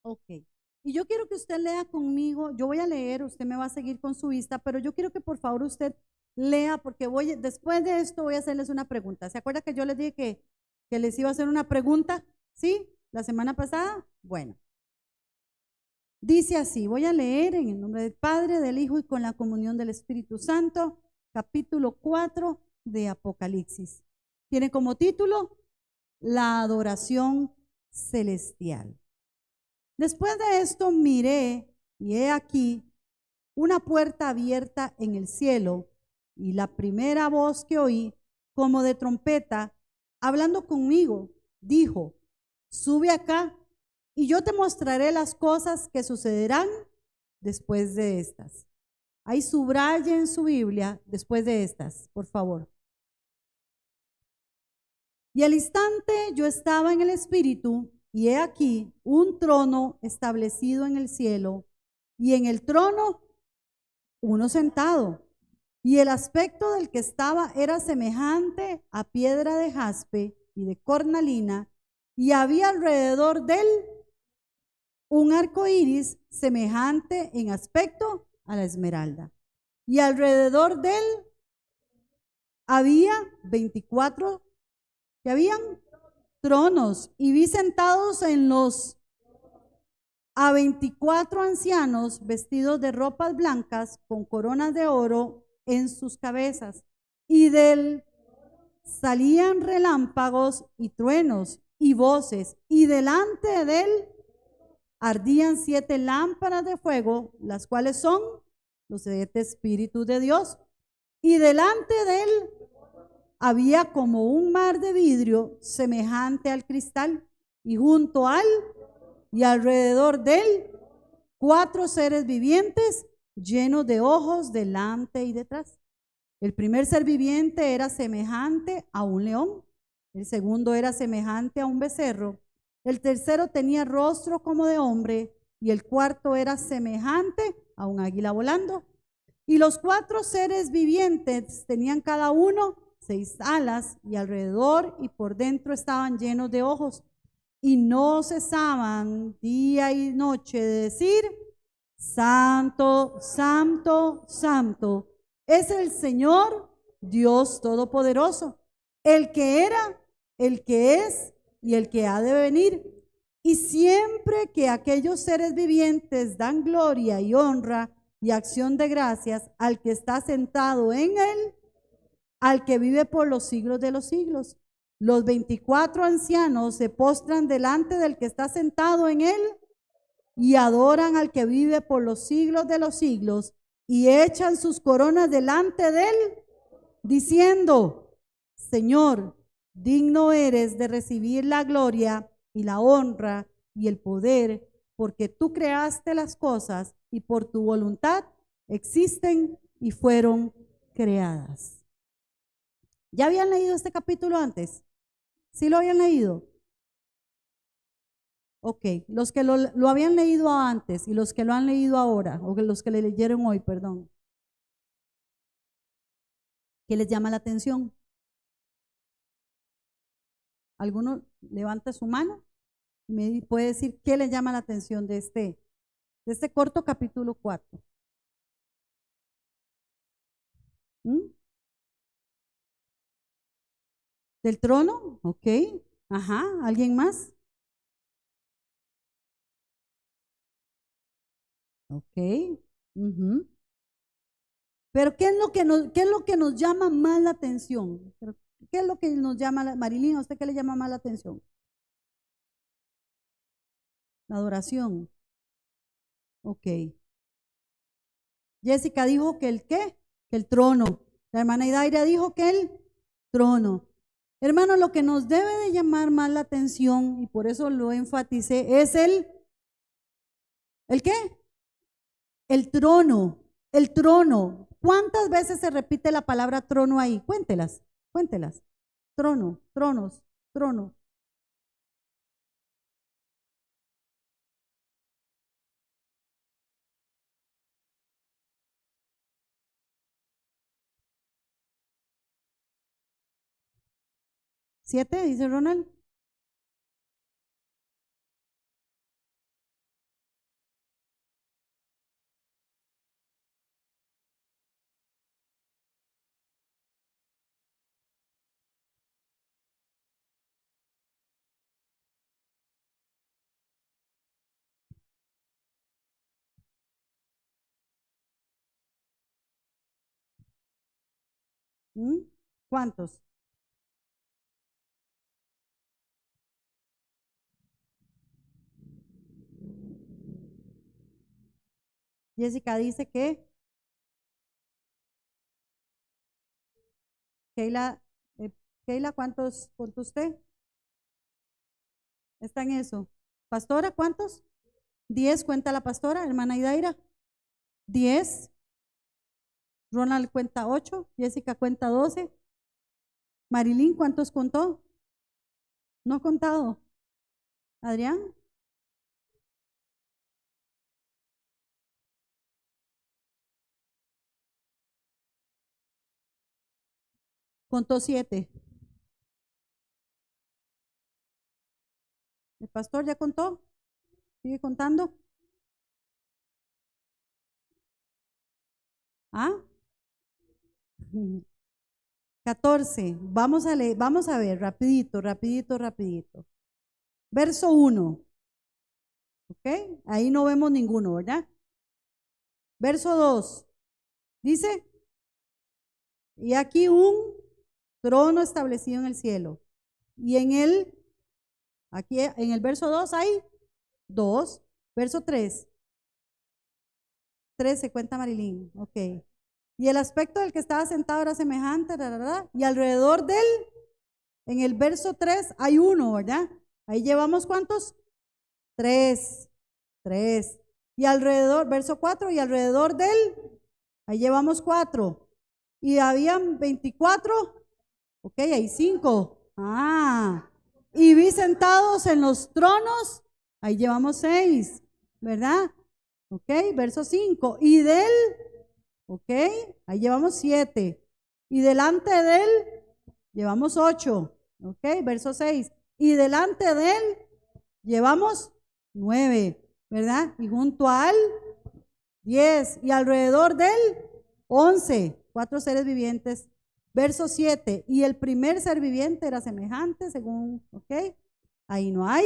Ok. Y yo quiero que usted lea conmigo, yo voy a leer, usted me va a seguir con su vista, pero yo quiero que por favor usted lea, porque después de esto voy a hacerles una pregunta. ¿Se acuerda que yo les dije que les iba a hacer una pregunta? ¿Sí? ¿La semana pasada? Bueno. Dice así, voy a leer en el nombre del Padre, del Hijo y con la comunión del Espíritu Santo, capítulo 4 de Apocalipsis. Tiene como título La adoración celestial. Después de esto miré y he aquí una puerta abierta en el cielo y la primera voz que oí como de trompeta hablando conmigo dijo, sube acá y yo te mostraré las cosas que sucederán después de estas. Ahí subraya en su Biblia después de estas, por favor. Y al instante yo estaba en el Espíritu y he aquí un trono establecido en el cielo y en el trono uno sentado. Y el aspecto del que estaba era semejante a piedra de jaspe y de cornalina, y había alrededor de él un arco iris semejante en aspecto a la esmeralda. Y alrededor de él había 24, que habían tronos, y vi sentados en los a 24 ancianos vestidos de ropas blancas con coronas de oro en sus cabezas, y del salían relámpagos y truenos y voces, y delante de él ardían 7 lámparas de fuego, las cuales son los 7 espíritus de Dios, y delante de él había como un mar de vidrio semejante al cristal, y junto al y alrededor de él 4 seres vivientes llenos de ojos delante y detrás. El primer ser viviente era semejante a un león, el segundo era semejante a un becerro, el tercero tenía rostro como de hombre y el cuarto era semejante a un águila volando. Y los 4 seres vivientes tenían cada uno 6 alas y alrededor y por dentro estaban llenos de ojos y no cesaban día y noche de decir, Santo, Santo, Santo, es el Señor Dios Todopoderoso, el que era, el que es y el que ha de venir. Y siempre que aquellos seres vivientes dan gloria y honra y acción de gracias al que está sentado en él, al que vive por los siglos de los siglos. Los 24 ancianos se postran delante del que está sentado en él y adoran al que vive por los siglos de los siglos y echan sus coronas delante de él, diciendo, Señor, digno eres de recibir la gloria y la honra y el poder, porque tú creaste las cosas y por tu voluntad existen y fueron creadas. ¿Ya habían leído este capítulo antes? ¿Sí lo habían leído? Ok, los que lo habían leído antes y los que lo han leído ahora, o los que le leyeron hoy, perdón. ¿Qué les llama la atención? ¿Alguno levanta su mano y me puede decir qué les llama la atención de este corto capítulo 4? ¿Mm? ¿Del trono? Ok. Ajá, ¿alguien más? Ok. Ujú. Pero ¿qué es lo que nos llama más la atención? ¿Qué es lo que nos llama, Marilyn, a usted qué le llama más la atención? La adoración. Ok. Jessica dijo que el qué, que el trono. La hermana Idaira dijo que el trono. Hermano, lo que nos debe de llamar más la atención, y por eso lo enfaticé, es ¿el qué? El trono, el trono. ¿Cuántas veces se repite la palabra trono ahí? Cuéntelas, cuéntelas. Trono, tronos, trono. ¿7? Dice Ronald. ¿Mm? ¿Cuántos? Jessica dice que Keila, Keila, ¿cuántos contó usted? Está en eso. Pastora, ¿cuántos? 10 cuenta la pastora, hermana Idaira. 10. Ronald cuenta 8. Jessica cuenta 12. Marilyn, ¿cuántos contó? No ha contado. Adrián. Contó 7. ¿El pastor ya contó? ¿Sigue contando? ¿Ah? 14. Vamos a leer, vamos a ver, rapidito, rapidito, rapidito. Verso 1. ¿Ok? Ahí no vemos ninguno, ¿verdad? Verso 2. Dice, y aquí un trono establecido en el cielo. Y en él, aquí en el verso 2 hay 2. Verso 3. 13 cuenta Marilyn. Ok. Y el aspecto del que estaba sentado era semejante, y alrededor de él, en el verso 3 hay uno, ¿verdad? Ahí llevamos ¿cuántos? 3. 3. Y alrededor, verso 4, y alrededor de él, ahí llevamos 4. Y habían 24. Ok, hay 5. Ah. Y vi sentados en los tronos, ahí llevamos 6, ¿verdad? Ok, verso 5. Y de él, ok, ahí llevamos 7. Y delante de él, llevamos 8. Ok, verso 6. Y delante de él, llevamos 9, ¿verdad? Y junto a él, 10. Y alrededor de él, 11. 4 seres vivientes. Verso 7. Y el primer ser viviente era semejante, según, ok, ahí no hay.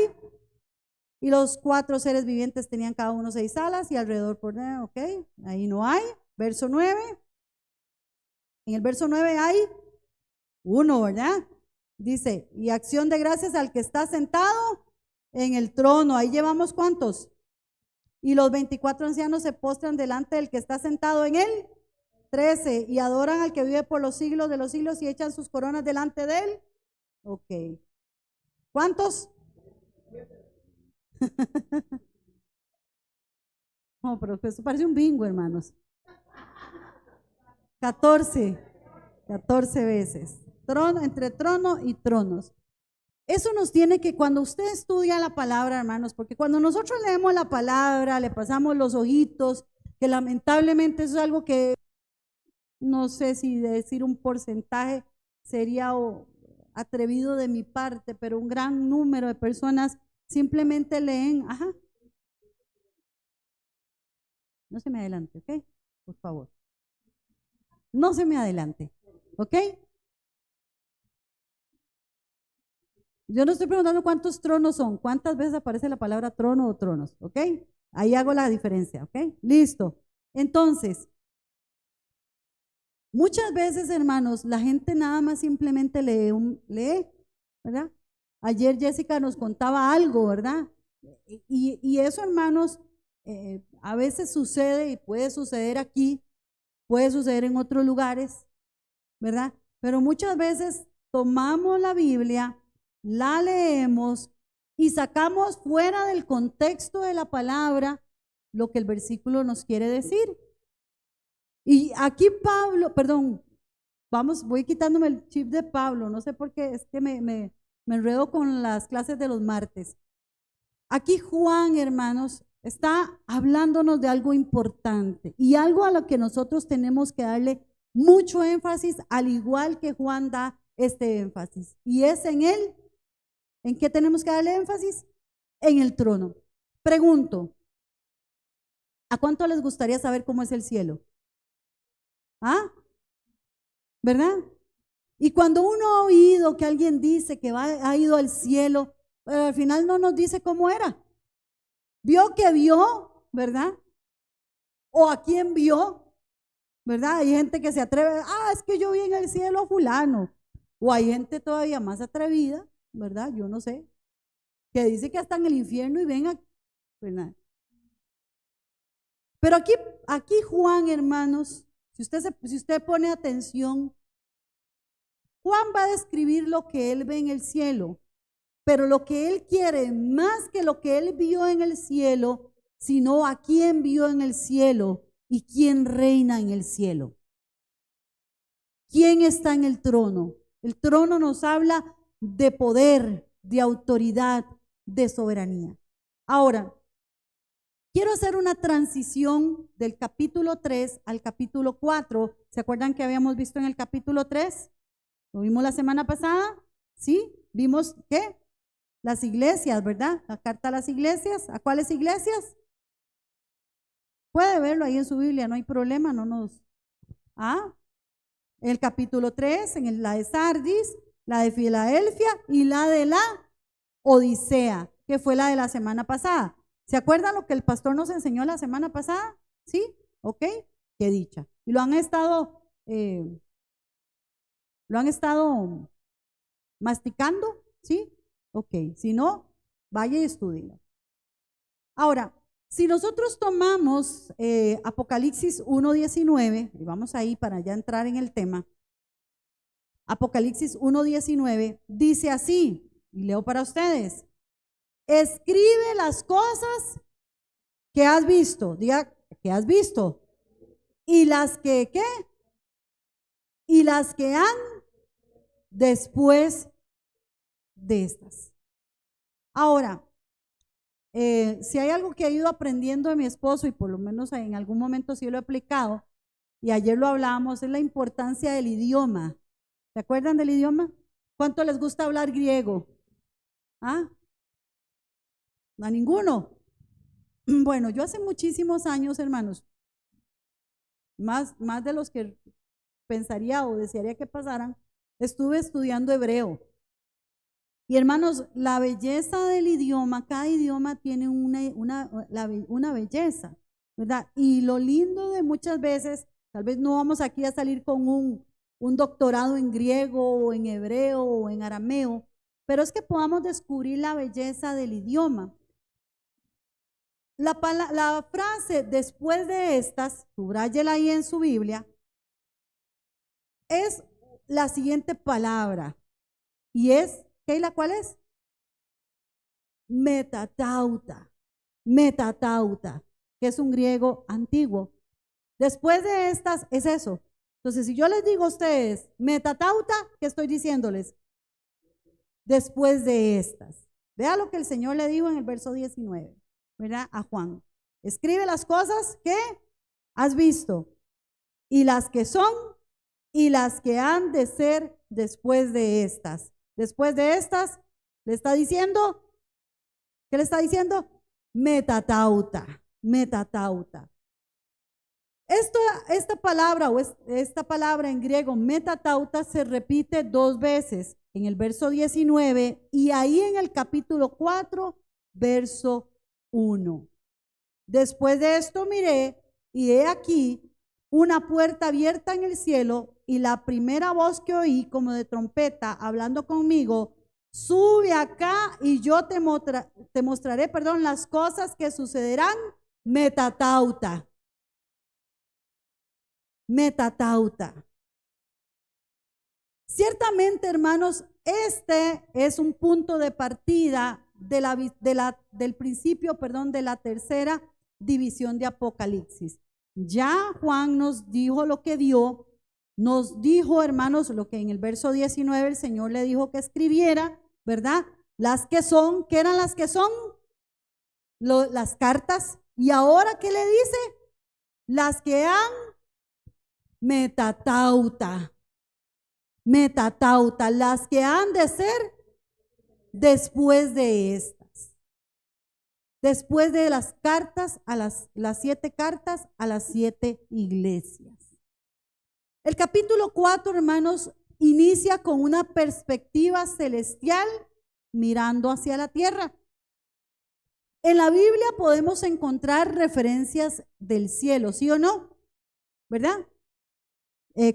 Y los 4 seres vivientes tenían cada uno 6 alas y alrededor por, ok, ahí no hay. Verso 9. En el verso 9 hay 1, ¿verdad? Dice, y acción de gracias al que está sentado en el trono. Ahí llevamos ¿cuántos? Y los 24 ancianos se postran delante del que está sentado en él. 13. Y adoran al que vive por los siglos de los siglos y echan sus coronas delante de él. Ok. ¿Cuántos? No, pero eso parece un bingo, hermanos. 14. 14 veces. Trono, entre trono y tronos. Eso nos tiene que, cuando usted estudia la palabra, hermanos, porque cuando nosotros leemos la palabra, le pasamos los ojitos, que lamentablemente eso es algo que no sé si decir un porcentaje sería atrevido de mi parte, pero un gran número de personas simplemente leen, ajá. No se me adelante, ¿ok? Por favor. No se me adelante, ¿ok? Yo no estoy preguntando cuántos tronos son, cuántas veces aparece la palabra trono o tronos, ¿ok? Ahí hago la diferencia, ¿ok? Listo. Entonces, muchas veces, hermanos, la gente nada más simplemente lee, ¿verdad? Ayer Jessica nos contaba algo, ¿verdad? Y eso, hermanos, a veces sucede y puede suceder aquí, puede suceder en otros lugares, ¿verdad? Pero muchas veces tomamos la Biblia, la leemos y sacamos fuera del contexto de la palabra lo que el versículo nos quiere decir. Y aquí Pablo, perdón, voy quitándome el chip de Pablo, no sé por qué, es que me enredo con las clases de los martes. Aquí Juan, hermanos, está hablándonos de algo importante y algo a lo que nosotros tenemos que darle mucho énfasis, al igual que Juan da este énfasis. Y es en él. ¿En qué tenemos que darle énfasis? En el trono. Pregunto, ¿a cuánto les gustaría saber cómo es el cielo? ¿Ah? ¿Verdad? Y cuando uno ha oído que alguien dice que ha ido al cielo, pero al final no nos dice cómo era. Vio que vio, ¿verdad? O a quién vio. ¿verdad? Hay gente que se atreve, es que yo vi en el cielo a fulano. O hay gente todavía más atrevida, ¿verdad? Yo no sé, que dice que hasta en el infierno y venga, ¿verdad? Pero aquí Juan, hermanos, si usted pone atención, Juan va a describir lo que él ve en el cielo, pero lo que él quiere, más que lo que él vio en el cielo, sino a quién vio en el cielo y quién reina en el cielo. ¿Quién está en el trono? El trono nos habla de poder, de autoridad, de soberanía. Ahora, quiero hacer una transición del capítulo 3 al capítulo 4. ¿Se acuerdan que habíamos visto en el capítulo 3? ¿Lo vimos la semana pasada? ¿Sí? ¿Vimos qué? Las iglesias, ¿verdad? La carta a las iglesias. ¿A cuáles iglesias? Puede verlo ahí en su Biblia, no hay problema, no nos... El capítulo 3, la de Sardis, la de Filadelfia y la de la Odisea, que fue la de la semana pasada. ¿Se acuerdan lo que el pastor nos enseñó la semana pasada? ¿Sí? ¿Ok? Qué dicha. Y lo han estado masticando, ¿sí? Ok, si no, vaya y estúdielo. Ahora, si nosotros tomamos Apocalipsis 1:19, y vamos ahí para ya entrar en el tema, Apocalipsis 1:19 dice así, y leo para ustedes: escribe las cosas que has visto, diga que has visto, y las que, ¿qué? Y las que han después de estas. Ahora, si hay algo que he ido aprendiendo de mi esposo, y por lo menos en algún momento sí lo he aplicado, y ayer lo hablábamos, es la importancia del idioma. ¿Se acuerdan del idioma? ¿Cuánto les gusta hablar griego? ¿A ninguno? Bueno, yo hace muchísimos años, hermanos, más de los que pensaría o desearía que pasaran, estuve estudiando hebreo. Y hermanos, la belleza del idioma, cada idioma tiene una belleza, ¿verdad? Y lo lindo de muchas veces, tal vez no vamos aquí a salir con un doctorado en griego o en hebreo o en arameo, pero es que podamos descubrir la belleza del idioma. La frase después de estas, subráyela ahí en su Biblia, es la siguiente palabra, y es, ¿Keila, cuál es? Metatauta, que es un griego antiguo. Después de estas es eso. Entonces, si yo les digo a ustedes metatauta, ¿qué estoy diciéndoles? Después de estas. Vea lo que el Señor le dijo en el verso 19, ¿verdad? A Juan. Escribe las cosas que has visto, y las que son, y las que han de ser después de estas. Después de estas, le está diciendo, ¿qué le está diciendo? Metatauta. Esta palabra en griego, metatauta, se repite 2 veces, en el verso 19 y ahí en el capítulo 4, verso 1. Después de esto miré, y he aquí una puerta abierta en el cielo, y la primera voz que oí como de trompeta hablando conmigo: sube acá y yo te mostraré, las cosas que sucederán. Metatauta. Ciertamente, hermanos, este es un punto de partida del principio, de la tercera división de Apocalipsis. Ya Juan nos dijo lo que vio, nos dijo, hermanos, lo que en el verso 19 el Señor le dijo que escribiera, ¿verdad? Las que son, ¿qué eran las que son? Las cartas. ¿Y ahora qué le dice? Las que han metatauta, las que han de ser después de estas. Después de las cartas, las 7 cartas a las 7 iglesias. El capítulo 4, hermanos, inicia con una perspectiva celestial mirando hacia la tierra. En la Biblia podemos encontrar referencias del cielo, ¿sí o no? ¿Verdad?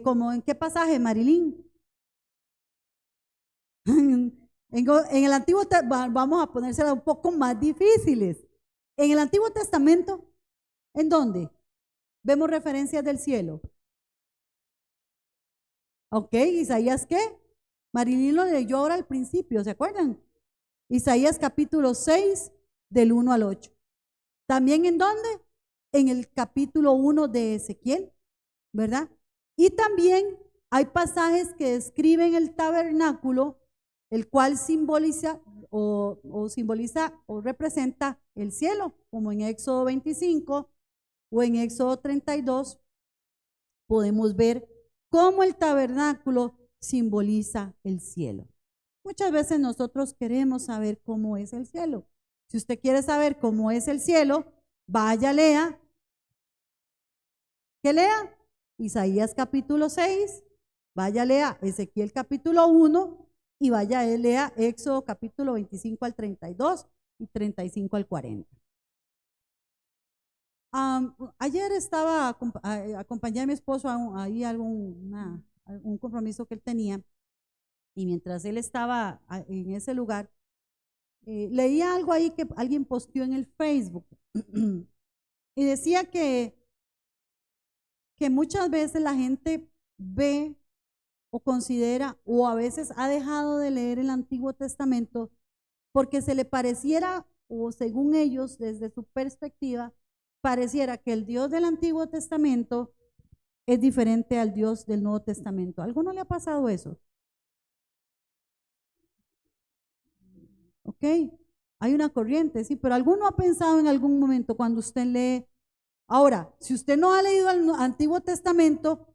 ¿Como en qué pasaje, Marilyn? En el Antiguo vamos a ponérsela un poco más difíciles. En el Antiguo Testamento, ¿en dónde? Vemos referencias del cielo. Ok, Isaías, ¿qué? Marilyn lo leyó ahora al principio, ¿se acuerdan? Isaías capítulo 6, del 1 al 8. ¿También en dónde? En el capítulo 1 de Ezequiel, ¿verdad? Y también hay pasajes que describen el tabernáculo, el cual simboliza o representa el cielo, como en Éxodo 25 o en Éxodo 32, podemos ver cómo el tabernáculo simboliza el cielo. Muchas veces nosotros queremos saber cómo es el cielo. Si usted quiere saber cómo es el cielo, vaya, lea. ¿Qué lea? Isaías capítulo 6, vaya, lea Ezequiel capítulo 1 y vaya, lea Éxodo capítulo 25 al 32 y 35 al 40. Ayer estaba acompañé a mi esposo ahí a un compromiso que él tenía, y mientras él estaba en ese lugar, leía algo ahí que alguien posteó en el Facebook y decía que muchas veces la gente ve o considera o a veces ha dejado de leer el Antiguo Testamento porque se le pareciera, o según ellos, desde su perspectiva, pareciera que el Dios del Antiguo Testamento es diferente al Dios del Nuevo Testamento. ¿A alguno le ha pasado eso? Ok, hay una corriente, sí, pero ¿alguno ha pensado en algún momento cuando usted lee? Ahora, si usted no ha leído el Antiguo Testamento,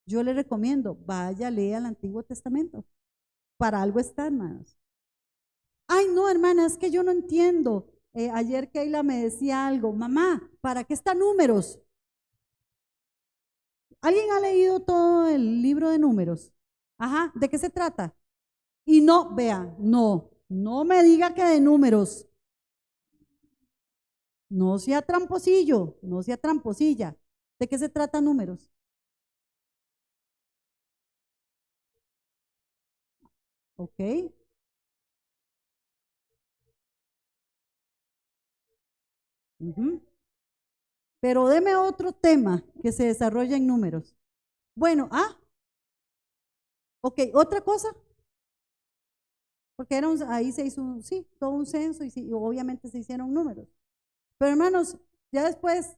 yo le recomiendo, vaya, lea el Antiguo Testamento. Para algo está, hermanos. Ay, no, hermana, es que yo no entiendo. Ayer Keila me decía algo, mamá, ¿para qué están Números? ¿Alguien ha leído todo el libro de Números? Ajá, ¿de qué se trata? Y no, vea, no me diga que de Números. No sea tramposillo, no sea tramposilla. ¿De qué se trata Números? Ok. Pero deme otro tema que se desarrolla en Números. Bueno, ok, otra cosa, porque ahí se hizo, sí, todo un censo y obviamente se hicieron números. Pero hermanos, ya después,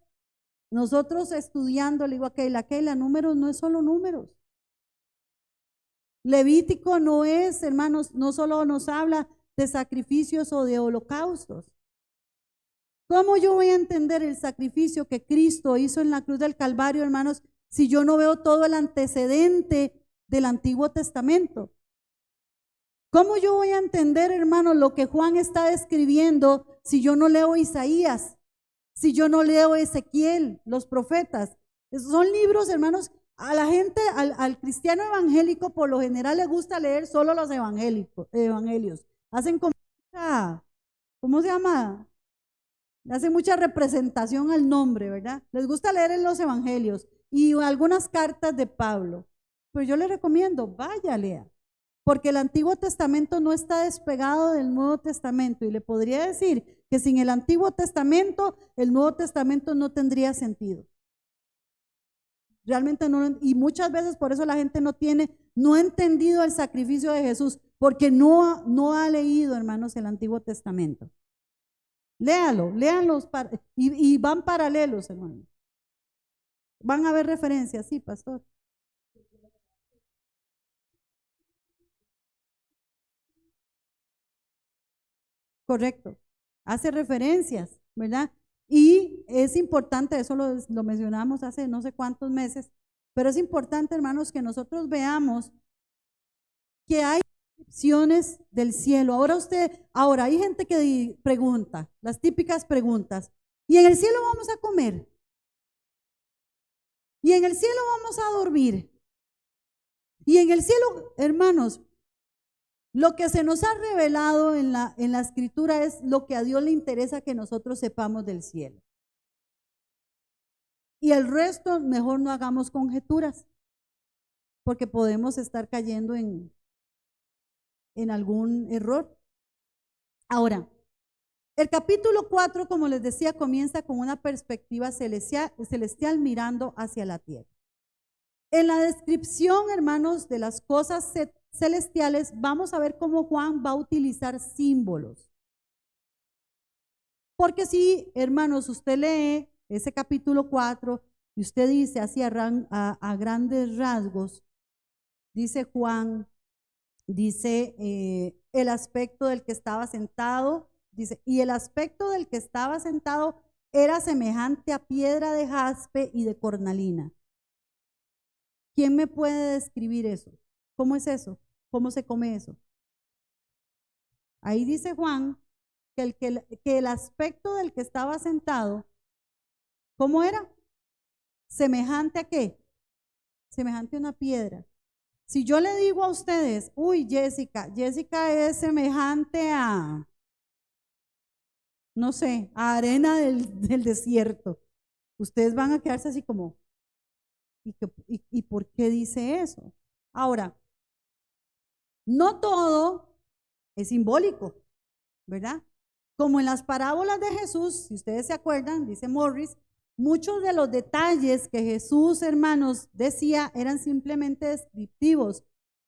nosotros estudiando, le digo a Keila, números no es solo números. Levítico no es, hermanos, no solo nos habla de sacrificios o de holocaustos. ¿Cómo yo voy a entender el sacrificio que Cristo hizo en la cruz del Calvario, hermanos, si yo no veo todo el antecedente del Antiguo Testamento? ¿Cómo yo voy a entender, hermanos, lo que Juan está describiendo si yo no leo Isaías, si yo no leo Ezequiel, los profetas? Esos son libros, hermanos, a la gente, al cristiano evangélico por lo general le gusta leer solo los evangelios. Hacen como ¿cómo se llama? Hacen mucha representación al nombre, ¿verdad? Les gusta leer en los evangelios y algunas cartas de Pablo. Pero yo le recomiendo, vaya, lea. Porque el Antiguo Testamento no está despegado del Nuevo Testamento, y le podría decir que sin el Antiguo Testamento, el Nuevo Testamento no tendría sentido. Realmente no, y muchas veces por eso la gente no ha entendido el sacrificio de Jesús, porque no ha leído, hermanos, el Antiguo Testamento. Léalo y van paralelos, hermanos. Van a haber referencias, sí, pastor. Correcto. Hace referencias, ¿verdad? Y es importante, eso lo mencionamos hace no sé cuántos meses, pero es importante, hermanos, que nosotros veamos que hay descripciones del cielo. Ahora hay gente que pregunta, las típicas preguntas, ¿y en el cielo vamos a comer? ¿Y en el cielo vamos a dormir? Y en el cielo, hermanos, lo que se nos ha revelado en la escritura es lo que a Dios le interesa que nosotros sepamos del cielo. Y el resto, mejor no hagamos conjeturas, porque podemos estar cayendo en algún error. Ahora, el capítulo 4, como les decía, comienza con una perspectiva celestial mirando hacia la tierra. En la descripción, hermanos, de las cosas celestiales, vamos a ver cómo Juan va a utilizar símbolos. Porque si, hermanos, usted lee ese capítulo 4 y usted dice así a grandes rasgos, dice Juan, dice el aspecto del que estaba sentado, dice, y el aspecto del que estaba sentado era semejante a piedra de jaspe y de cornalina. ¿Quién me puede describir eso? ¿Cómo es eso? ¿Cómo se come eso? Ahí dice Juan que el aspecto del que estaba sentado, ¿cómo era? ¿Semejante a qué? Semejante a una piedra. Si yo le digo a ustedes, uy, Jessica es semejante a, no sé, a arena del desierto, ustedes van a quedarse así como, ¿y por qué dice eso? Ahora, no todo es simbólico, ¿verdad? Como en las parábolas de Jesús, si ustedes se acuerdan, dice Morris, muchos de los detalles que Jesús, hermanos, decía eran simplemente descriptivos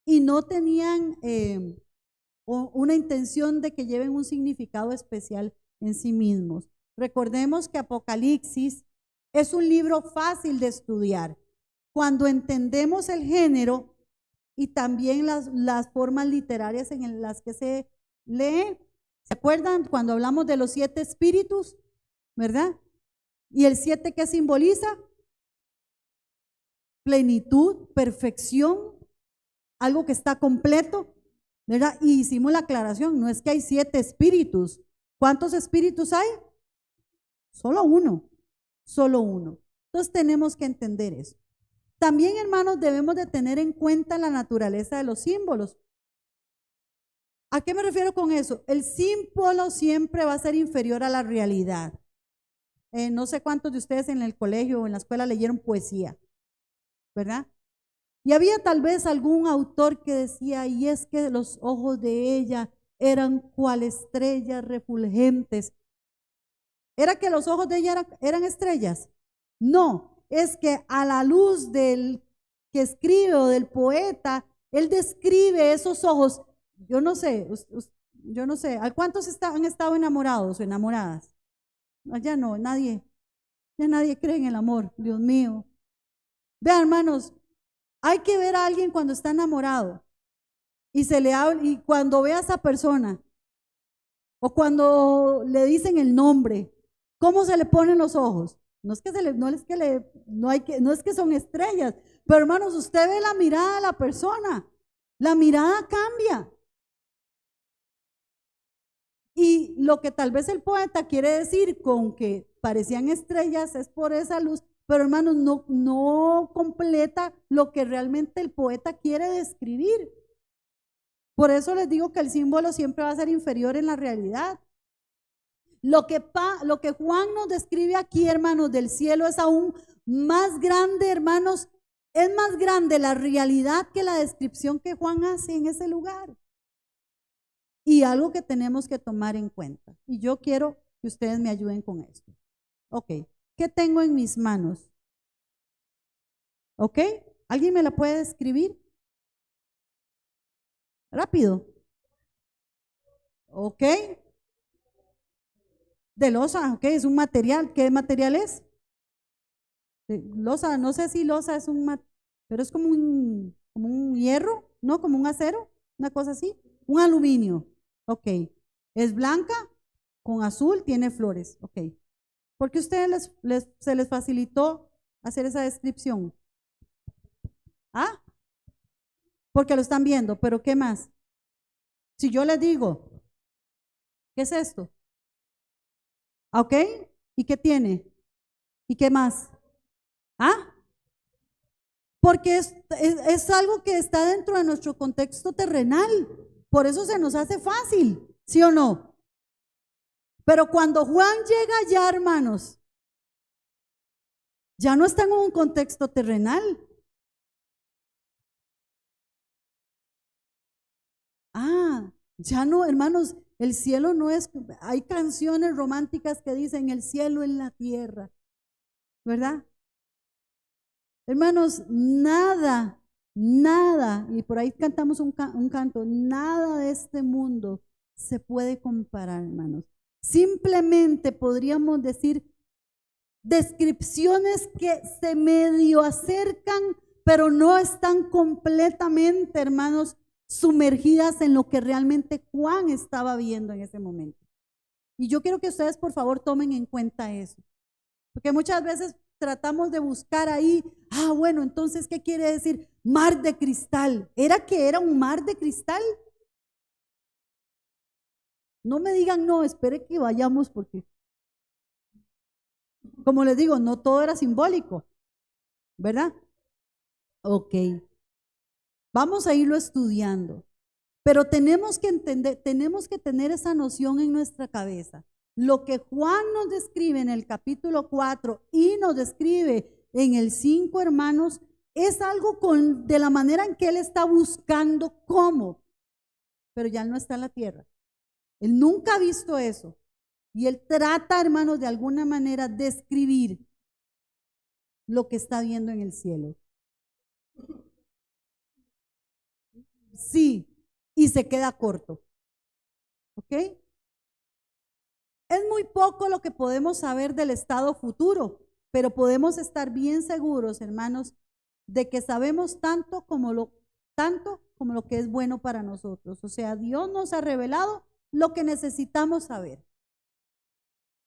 y no tenían una intención de que lleven un significado especial en sí mismos. Recordemos que Apocalipsis es un libro fácil de estudiar. Cuando entendemos el género y también las formas literarias en las que se lee, ¿se acuerdan cuando hablamos de los 7 espíritus? ¿Verdad? ¿Y el 7 qué simboliza? Plenitud, perfección, algo que está completo, ¿verdad? Y hicimos la aclaración, no es que hay 7 espíritus. ¿Cuántos espíritus hay? Solo uno, solo uno. Entonces tenemos que entender eso. También, hermanos, debemos de tener en cuenta la naturaleza de los símbolos. ¿A qué me refiero con eso? El símbolo siempre va a ser inferior a la realidad. No sé cuántos de ustedes en el colegio o en la escuela leyeron poesía, ¿verdad? Y había tal vez algún autor que decía, y es que los ojos de ella eran cual estrellas refulgentes. ¿Era que los ojos de ella eran estrellas? No, es que a la luz del que escribe o del poeta, él describe esos ojos. Yo no sé, ¿a cuántos han estado enamorados o enamoradas? Ya no, ya nadie cree en el amor, Dios mío. Vean, hermanos, hay que ver a alguien cuando está enamorado y se le habla, y cuando ve a esa persona o cuando le dicen el nombre, ¿cómo se le ponen los ojos? No es que son estrellas, pero hermanos, usted ve la mirada de la persona, la mirada cambia. Y lo que tal vez el poeta quiere decir con que parecían estrellas es por esa luz, pero hermanos, no completa lo que realmente el poeta quiere describir. Por eso les digo que el símbolo siempre va a ser inferior en la realidad. Lo que Juan nos describe aquí, hermanos, del cielo es aún más grande, hermanos. Es más grande la realidad que la descripción que Juan hace en ese lugar. Y algo que tenemos que tomar en cuenta. Y yo quiero que ustedes me ayuden con esto. Ok, ¿qué tengo en mis manos? Ok, ¿alguien me la puede describir? Rápido. Ok. De losa, ok, es un material. ¿Qué material es? Losa, no sé si losa es pero es como un hierro, ¿no? Como un acero, una cosa así. Un aluminio. Ok. Es blanca con azul, tiene flores. Ok. ¿Por qué a ustedes se les facilitó hacer esa descripción? ¿Ah? Porque lo están viendo, pero ¿qué más? Si yo les digo, ¿qué es esto? ¿Ok? ¿Y qué tiene? ¿Y qué más? ¿Ah? Porque es algo que está dentro de nuestro contexto terrenal. Por eso se nos hace fácil, ¿sí o no? Pero cuando Juan llega allá, hermanos, Ya no están en un contexto terrenal. Ya no, hermanos, el cielo no es, hay canciones románticas que dicen el cielo en la tierra, ¿verdad? Hermanos, nada, nada, y por ahí cantamos un canto, nada de este mundo se puede comparar, hermanos. Simplemente podríamos decir descripciones que se medio acercan, pero no están completamente, hermanos, sumergidas en lo que realmente Juan estaba viendo en ese momento. Y yo quiero que ustedes, por favor, tomen en cuenta eso. Porque muchas veces tratamos de buscar ahí, bueno, entonces, ¿qué quiere decir mar de cristal? ¿Era que era un mar de cristal? No me digan, no, espere que vayamos porque, como les digo, no todo era simbólico, ¿verdad? Ok, vamos a irlo estudiando, pero tenemos que entender, tenemos que tener esa noción en nuestra cabeza. Lo que Juan nos describe en el capítulo 4 y nos describe en el 5, hermanos, es algo de la manera en que él está buscando cómo, pero ya él no está en la tierra. Él nunca ha visto eso. Y él trata, hermanos, de alguna manera describir lo que está viendo en el cielo. Sí, y se queda corto. ¿Ok? Es muy poco lo que podemos saber del estado futuro, pero podemos estar bien seguros, hermanos, de que sabemos tanto como lo que es bueno para nosotros. O sea, Dios nos ha revelado lo que necesitamos saber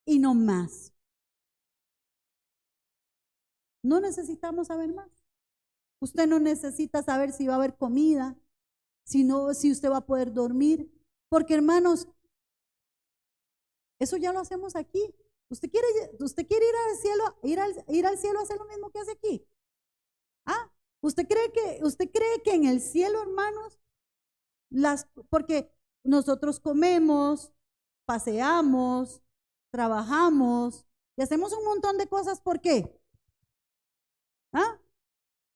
y no más. No necesitamos saber más. Usted no necesita saber si va a haber comida, si usted va a poder dormir, porque hermanos, eso ya lo hacemos aquí. ¿Usted quiere ir al cielo, ir al cielo a hacer lo mismo que hace aquí? ¿Usted cree que en el cielo, hermanos, porque nosotros comemos, paseamos, trabajamos y hacemos un montón de cosas, ¿por qué?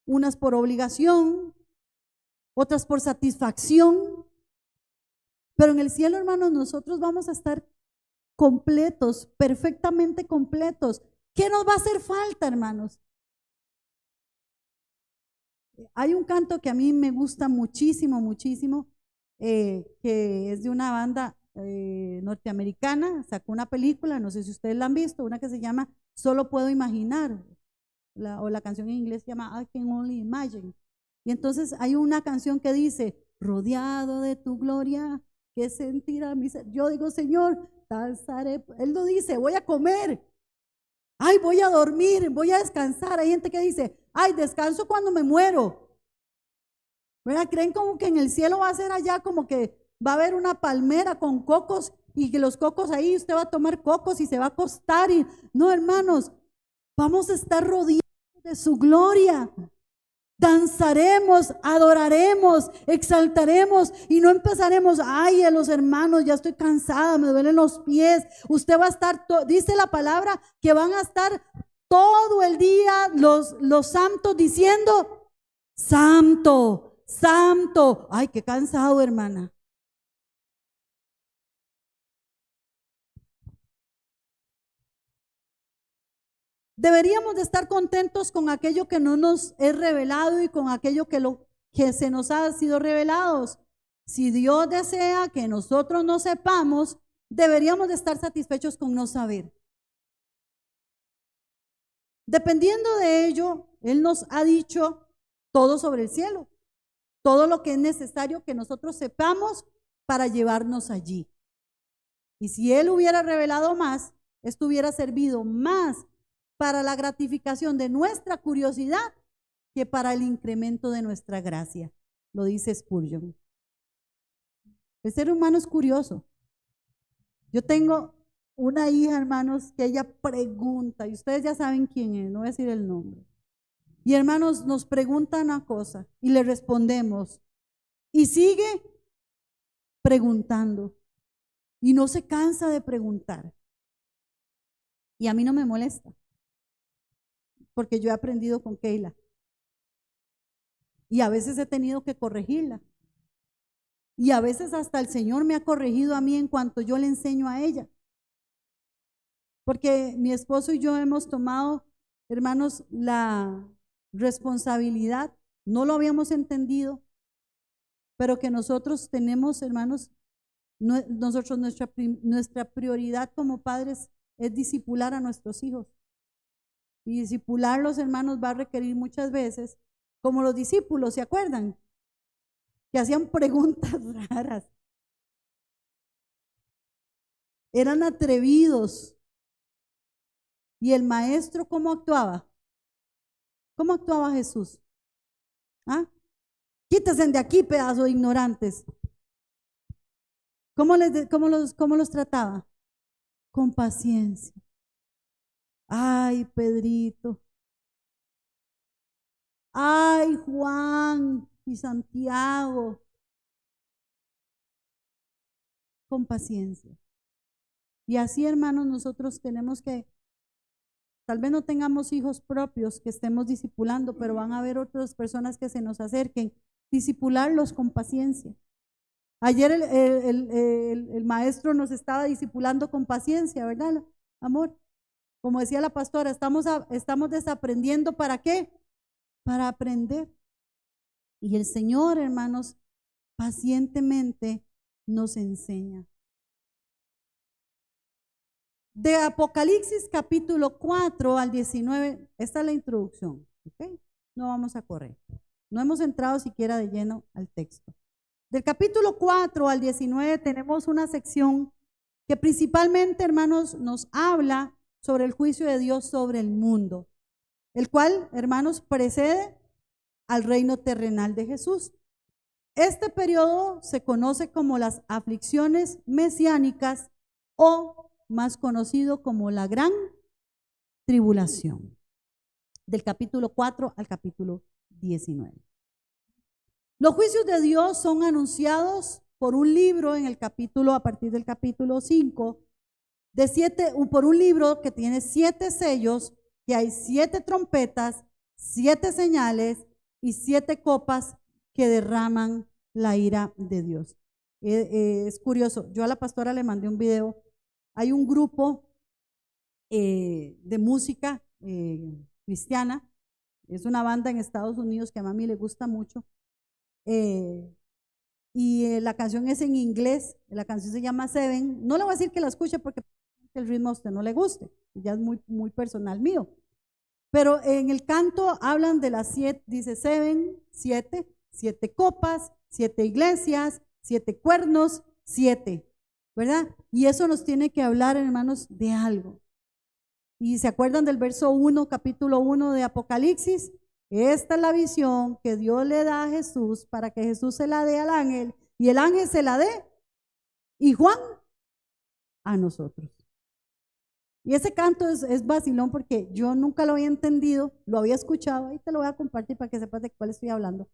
Unas por obligación, otras por satisfacción, pero en el cielo, hermanos, nosotros vamos a estar completos, perfectamente completos. ¿Qué nos va a hacer falta, hermanos? Hay un canto que a mí me gusta muchísimo, muchísimo, que es de una banda norteamericana, sacó una película, no sé si ustedes la han visto, una que se llama Solo Puedo Imaginar, o la canción en inglés se llama I Can Only Imagine. Y entonces hay una canción que dice, rodeado de tu gloria, ¿qué sentirá mi ser? Yo digo, Señor, danzaré. Él no dice, voy a comer, voy a dormir, voy a descansar. Hay gente que dice, descanso cuando me muero. ¿Verdad? Creen como que en el cielo va a ser allá como que va a haber una palmera con cocos y que los cocos ahí usted va a tomar cocos y se va a acostar. No, hermanos, vamos a estar rodeados de su gloria. Danzaremos, adoraremos, exaltaremos y no empezaremos, a los hermanos, ya estoy cansada, me duelen los pies. Usted va a estar, dice la palabra, que van a estar todo el día los santos diciendo, santo, santo. Qué cansado, hermana. Deberíamos de estar contentos con aquello que no nos es revelado y con aquello que se nos ha sido revelados. Si Dios desea que nosotros no sepamos, deberíamos de estar satisfechos con no saber. Dependiendo de ello, Él nos ha dicho todo sobre el cielo, todo lo que es necesario que nosotros sepamos para llevarnos allí. Y si Él hubiera revelado más, esto hubiera servido más para la gratificación de nuestra curiosidad que para el incremento de nuestra gracia, lo dice Spurgeon. El ser humano es curioso. Yo tengo una hija, hermanos, que ella pregunta, y ustedes ya saben quién es, no voy a decir el nombre. Y hermanos, nos pregunta una cosa y le respondemos. Y sigue preguntando. Y no se cansa de preguntar. Y a mí no me molesta. porque yo he aprendido con Keila. Y a veces he tenido que corregirla. Y a veces hasta el Señor me ha corregido a mí en cuanto yo le enseño a ella. Porque mi esposo y yo hemos tomado, hermanos, la responsabilidad, no lo habíamos entendido, pero que nosotros tenemos, hermanos, nuestra prioridad como padres es discipular a nuestros hijos. Y discipularlos, hermanos, va a requerir muchas veces, como los discípulos, ¿se acuerdan? Que hacían preguntas raras. Eran atrevidos. ¿Y el maestro cómo actuaba? ¿Cómo actuaba Jesús? ¿Ah? Quítense de aquí, pedazo de ignorantes. ¿Cómo los trataba? Con paciencia. Ay, Pedrito. Ay, Juan y Santiago. Con paciencia. Y así, hermanos, nosotros tenemos que, tal vez no tengamos hijos propios que estemos discipulando, pero van a haber otras personas que se nos acerquen, discipularlos con paciencia. Ayer el maestro nos estaba discipulando con paciencia, ¿verdad, amor? Como decía la pastora, estamos desaprendiendo, ¿para qué? Para aprender. Y el Señor, hermanos, pacientemente nos enseña. De Apocalipsis capítulo 4 al 19, esta es la introducción, ¿ok? No vamos a correr. No hemos entrado siquiera de lleno al texto. Del capítulo 4 al 19 tenemos una sección que principalmente, hermanos, nos habla sobre el juicio de Dios sobre el mundo, el cual, hermanos, precede al reino terrenal de Jesús. Este periodo se conoce como las aflicciones mesiánicas o más conocido como la gran tribulación, del capítulo 4 al capítulo 19. Los juicios de Dios son anunciados por un libro en el capítulo, a partir del capítulo 5, por un libro que tiene 7 sellos, que hay 7 trompetas, 7 señales y 7 copas que derraman la ira de Dios. Es curioso, yo a la pastora le mandé un video. Hay un grupo de música cristiana, es una banda en Estados Unidos que a mami le gusta mucho, y la canción es en inglés, la canción se llama Seven. No le voy a decir que la escuche porque el ritmo a usted no le guste, ya es muy, muy personal mío, pero en el canto hablan de las 7, dice Seven, 7, 7 copas, 7 iglesias, 7 cuernos, 7, ¿verdad? Y eso nos tiene que hablar, hermanos, de algo. Y se acuerdan del verso 1, capítulo 1 de Apocalipsis. Esta es la visión que Dios le da a Jesús para que Jesús se la dé al ángel y el ángel se la dé, y Juan a nosotros. Y ese canto es vacilón porque yo nunca lo había entendido, lo había escuchado, y te lo voy a compartir para que sepas de cuál estoy hablando.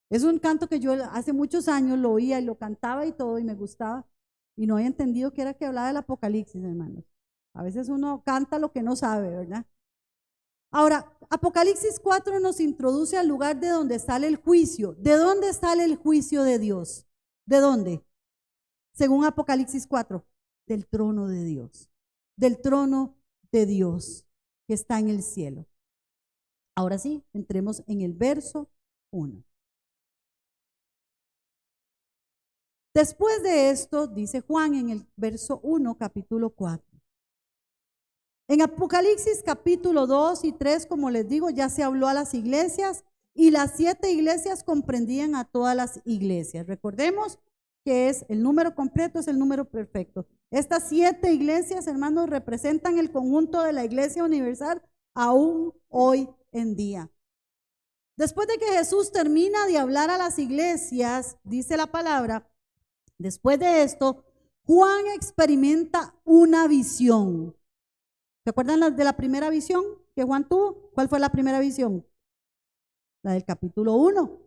Es un canto que yo hace muchos años lo oía y lo cantaba y todo, y me gustaba, y no había entendido que era que hablaba del Apocalipsis, hermanos. A veces uno canta lo que no sabe, ¿verdad? Ahora, Apocalipsis 4 nos introduce al lugar de donde sale el juicio. ¿De dónde sale el juicio de Dios? ¿De dónde? Según Apocalipsis 4, del trono de Dios. Del trono de Dios que está en el cielo. Ahora sí, entremos en el verso 1. Después de esto, dice Juan en el verso 1, capítulo 4. En Apocalipsis capítulo 2 y 3, como les digo, ya se habló a las iglesias, y las 7 iglesias comprendían a todas las iglesias. Recordemos que es el número completo, es el número perfecto. Estas 7 iglesias, hermanos, representan el conjunto de la iglesia universal aún hoy en día. Después de que Jesús termina de hablar a las iglesias, dice la palabra, después de esto, Juan experimenta una visión. ¿Se acuerdan de la primera visión que Juan tuvo? ¿Cuál fue la primera visión? La del capítulo 1,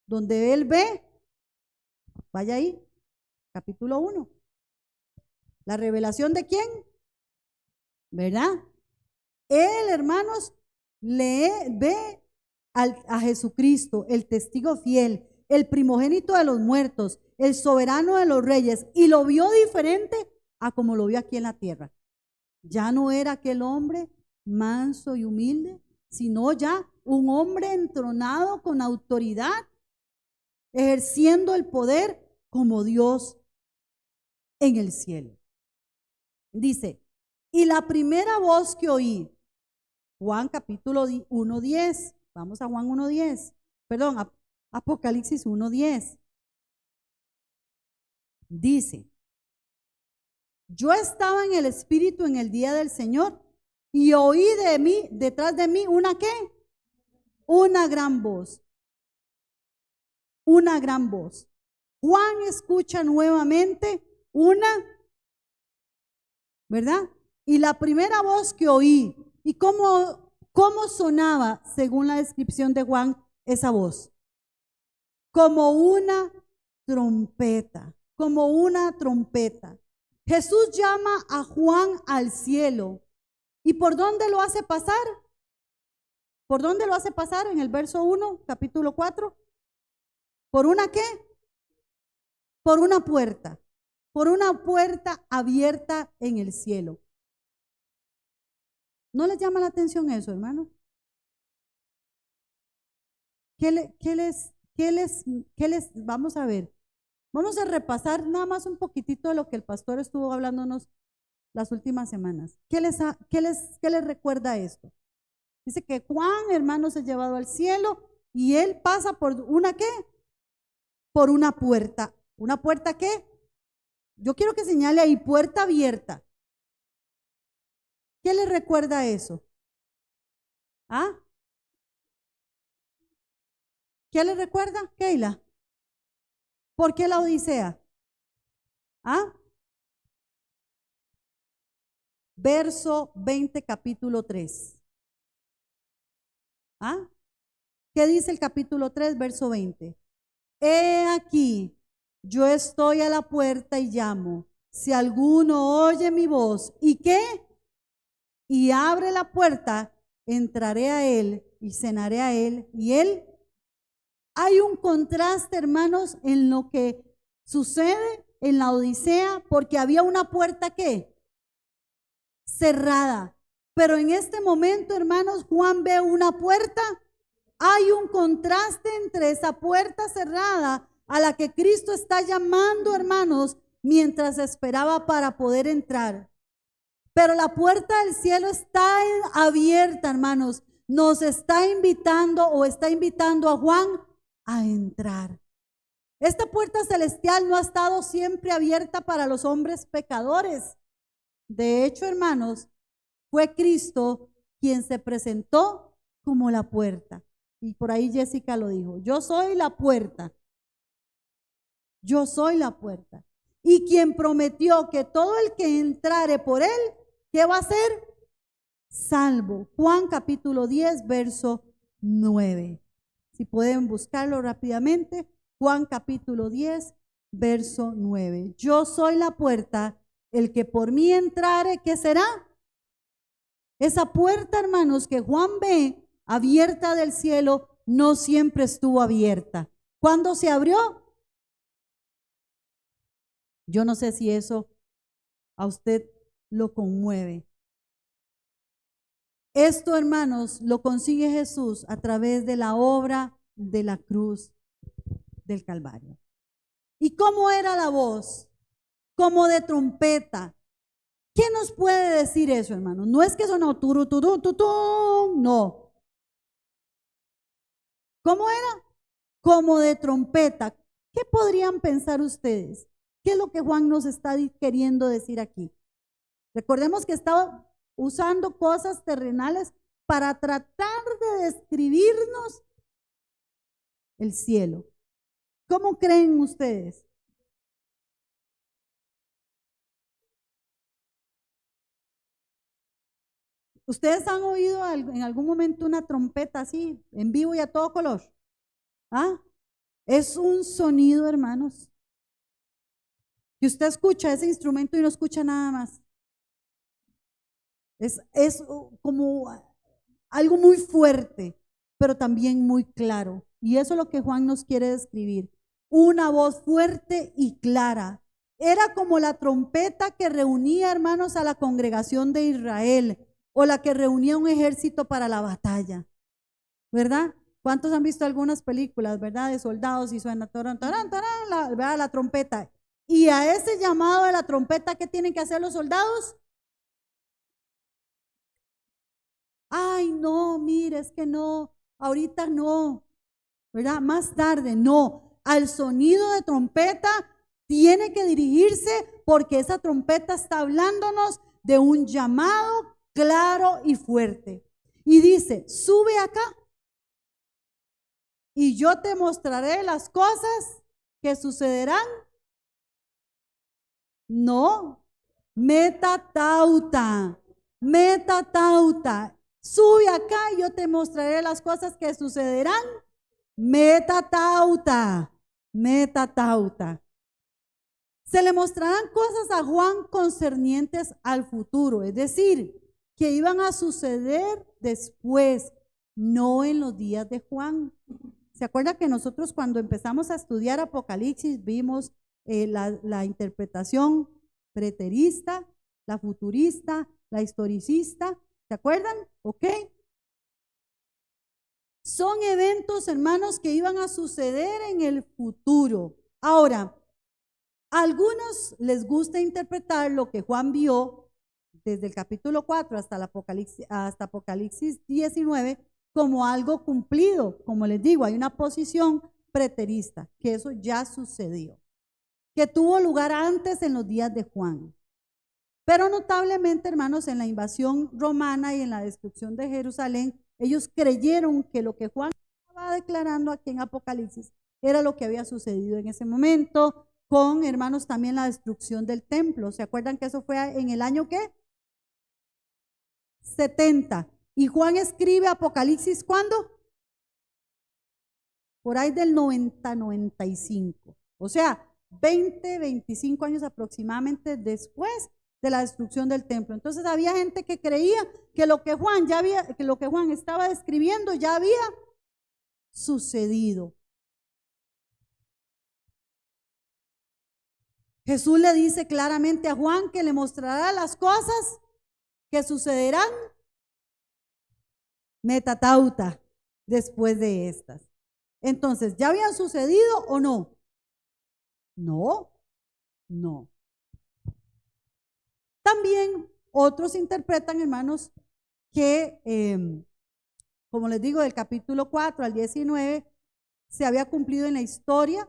donde él ve, vaya ahí, capítulo 1. ¿La revelación de quién? ¿Verdad? Él, hermanos, ve a Jesucristo, el testigo fiel, el primogénito de los muertos, el soberano de los reyes, y lo vio diferente a como lo vio aquí en la tierra. Ya no era aquel hombre manso y humilde, sino ya un hombre entronado con autoridad, ejerciendo el poder como Dios en el cielo. Dice, y la primera voz que oí, Juan capítulo 1:10, vamos a Juan 1:10, perdón, Apocalipsis 1:10. Dice, yo estaba en el Espíritu en el día del Señor y oí detrás de mí, ¿una qué? Una gran voz. Una gran voz. Juan escucha nuevamente una, ¿verdad? Y la primera voz que oí, ¿y cómo sonaba según la descripción de Juan esa voz? Como una trompeta, como una trompeta. Jesús llama a Juan al cielo. ¿Y por dónde lo hace pasar? ¿Por dónde lo hace pasar? En el verso 1, capítulo 4. ¿Por una qué? Por una puerta. Por una puerta abierta en el cielo. ¿No les llama la atención eso, hermano? ¿Qué les vamos a ver? Vamos a repasar nada más un poquitito de lo que el pastor estuvo hablándonos las últimas semanas. ¿Qué les recuerda esto? Dice que Juan, hermanos, es llevado al cielo y él pasa por una ¿qué? Por una puerta. ¿Una puerta qué? Yo quiero que señale ahí, puerta abierta. ¿Qué les recuerda eso? ¿Ah? ¿Qué les recuerda, Keila? ¿Por qué la Odisea? ¿Ah? Verso 20, capítulo 3. ¿Ah? ¿Qué dice el capítulo 3, verso 20? He aquí, yo estoy a la puerta y llamo. Si alguno oye mi voz, ¿y qué? Y abre la puerta, entraré a él y cenaré a él y él. Hay un contraste, hermanos, en lo que sucede en la Odisea, porque había una puerta ¿qué? Cerrada. Pero en este momento, hermanos, Juan ve una puerta. Hay un contraste entre esa puerta cerrada a la que Cristo está llamando, hermanos, mientras esperaba para poder entrar. Pero la puerta del cielo está abierta, hermanos. Nos está invitando o está invitando a Juan a entrar. Esta puerta celestial no ha estado siempre abierta para los hombres pecadores. De hecho, hermanos, fue Cristo quien se presentó como la puerta. Y por ahí Jessica lo dijo, yo soy la puerta. Yo soy la puerta. Y quien prometió que todo el que entrare por él, ¿qué va a ser? Salvo. Juan capítulo 10, verso 9. Si pueden buscarlo rápidamente. Juan capítulo 10, verso 9. Yo soy la puerta, el que por mí entrare, ¿qué será? Esa puerta, hermanos, que Juan ve abierta del cielo, no siempre estuvo abierta. ¿Cuándo se abrió? Yo no sé si eso a usted lo conmueve. Esto, hermanos, lo consigue Jesús a través de la obra de la cruz del Calvario. ¿Y cómo era la voz? Como de trompeta. ¿Qué nos puede decir eso, hermanos? No es que sonó turu, turu, tutú, no. ¿Cómo era? Como de trompeta. ¿Qué podrían pensar ustedes? ¿Qué es lo que Juan nos está queriendo decir aquí? Recordemos que estaba usando cosas terrenales para tratar de describirnos el cielo. ¿Cómo creen ustedes? ¿Ustedes han oído en algún momento una trompeta así, en vivo y a todo color? ¿Ah? Es un sonido, hermanos, que usted escucha ese instrumento y no escucha nada más. Es como algo muy fuerte, pero también muy claro. Y eso es lo que Juan nos quiere describir. Una voz fuerte y clara. Era como la trompeta que reunía, hermanos, a la congregación de Israel, o la que reunía un ejército para la batalla, ¿verdad? ¿Cuántos han visto algunas películas, verdad, de soldados y suena tarán, tarán, tarán, ¿verdad? La trompeta? Y a ese llamado de la trompeta, ¿qué tienen que hacer los soldados? Ay, no, mire, es que no, ahorita no, ¿verdad? Más tarde, no. Al sonido de trompeta tiene que dirigirse, porque esa trompeta está hablándonos de un llamado claro y fuerte. Y dice, sube acá y yo te mostraré las cosas que sucederán. No, metatauta, metatauta. Sube acá y yo te mostraré las cosas que sucederán. Metatauta, metatauta. Se le mostrarán cosas a Juan concernientes al futuro, es decir, que iban a suceder después, no en los días de Juan. ¿Se acuerda que nosotros cuando empezamos a estudiar Apocalipsis vimos la interpretación preterista, la futurista, la historicista? ¿Se acuerdan? ¿Ok? Son eventos, hermanos, que iban a suceder en el futuro. Ahora, a algunos les gusta interpretar lo que Juan vio desde el capítulo 4 hasta Apocalipsis 19 como algo cumplido. Como les digo, hay una posición preterista, que eso ya sucedió, que tuvo lugar antes en los días de Juan. Pero notablemente, hermanos, en la invasión romana y en la destrucción de Jerusalén, ellos creyeron que lo que Juan estaba declarando aquí en Apocalipsis era lo que había sucedido en ese momento, con, hermanos, también la destrucción del templo. ¿Se acuerdan que eso fue en el año qué? 70. Y Juan escribe Apocalipsis, ¿cuándo? Por ahí del 90-95. O sea, 20-25 años aproximadamente después de la destrucción del templo. Entonces había gente que creía que lo que Juan estaba describiendo ya había sucedido. Jesús le dice claramente a Juan que le mostrará las cosas que sucederán metatauta después de estas. Entonces, ¿ya habían sucedido o no? No, no. También otros interpretan, hermanos, que, como les digo, del capítulo 4 al 19 se había cumplido en la historia,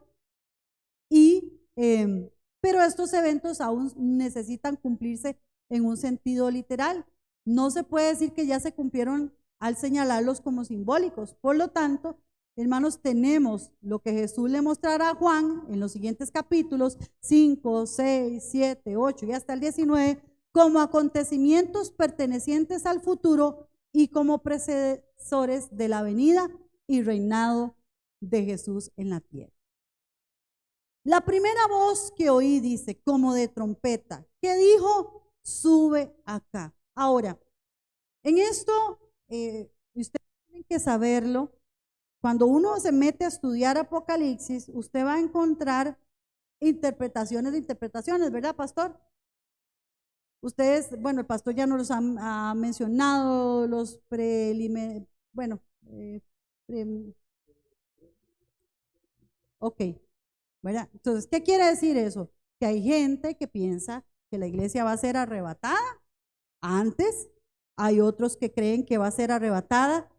pero estos eventos aún necesitan cumplirse en un sentido literal. No se puede decir que ya se cumplieron al señalarlos como simbólicos. Por lo tanto, hermanos, tenemos lo que Jesús le mostrará a Juan en los siguientes capítulos 5, 6, 7, 8 y hasta el 19 como acontecimientos pertenecientes al futuro y como predecesores de la venida y reinado de Jesús en la tierra. La primera voz que oí dice, como de trompeta, que dijo, sube acá. Ahora, en esto, ustedes tienen que saberlo. Cuando uno se mete a estudiar Apocalipsis, usted va a encontrar interpretaciones de interpretaciones, ¿verdad, pastor? Ustedes, bueno, el pastor ya nos ha mencionado los ok, ¿verdad? Entonces, ¿qué quiere decir eso? Que hay gente que piensa que la iglesia va a ser arrebatada antes, hay otros que creen que va a ser arrebatada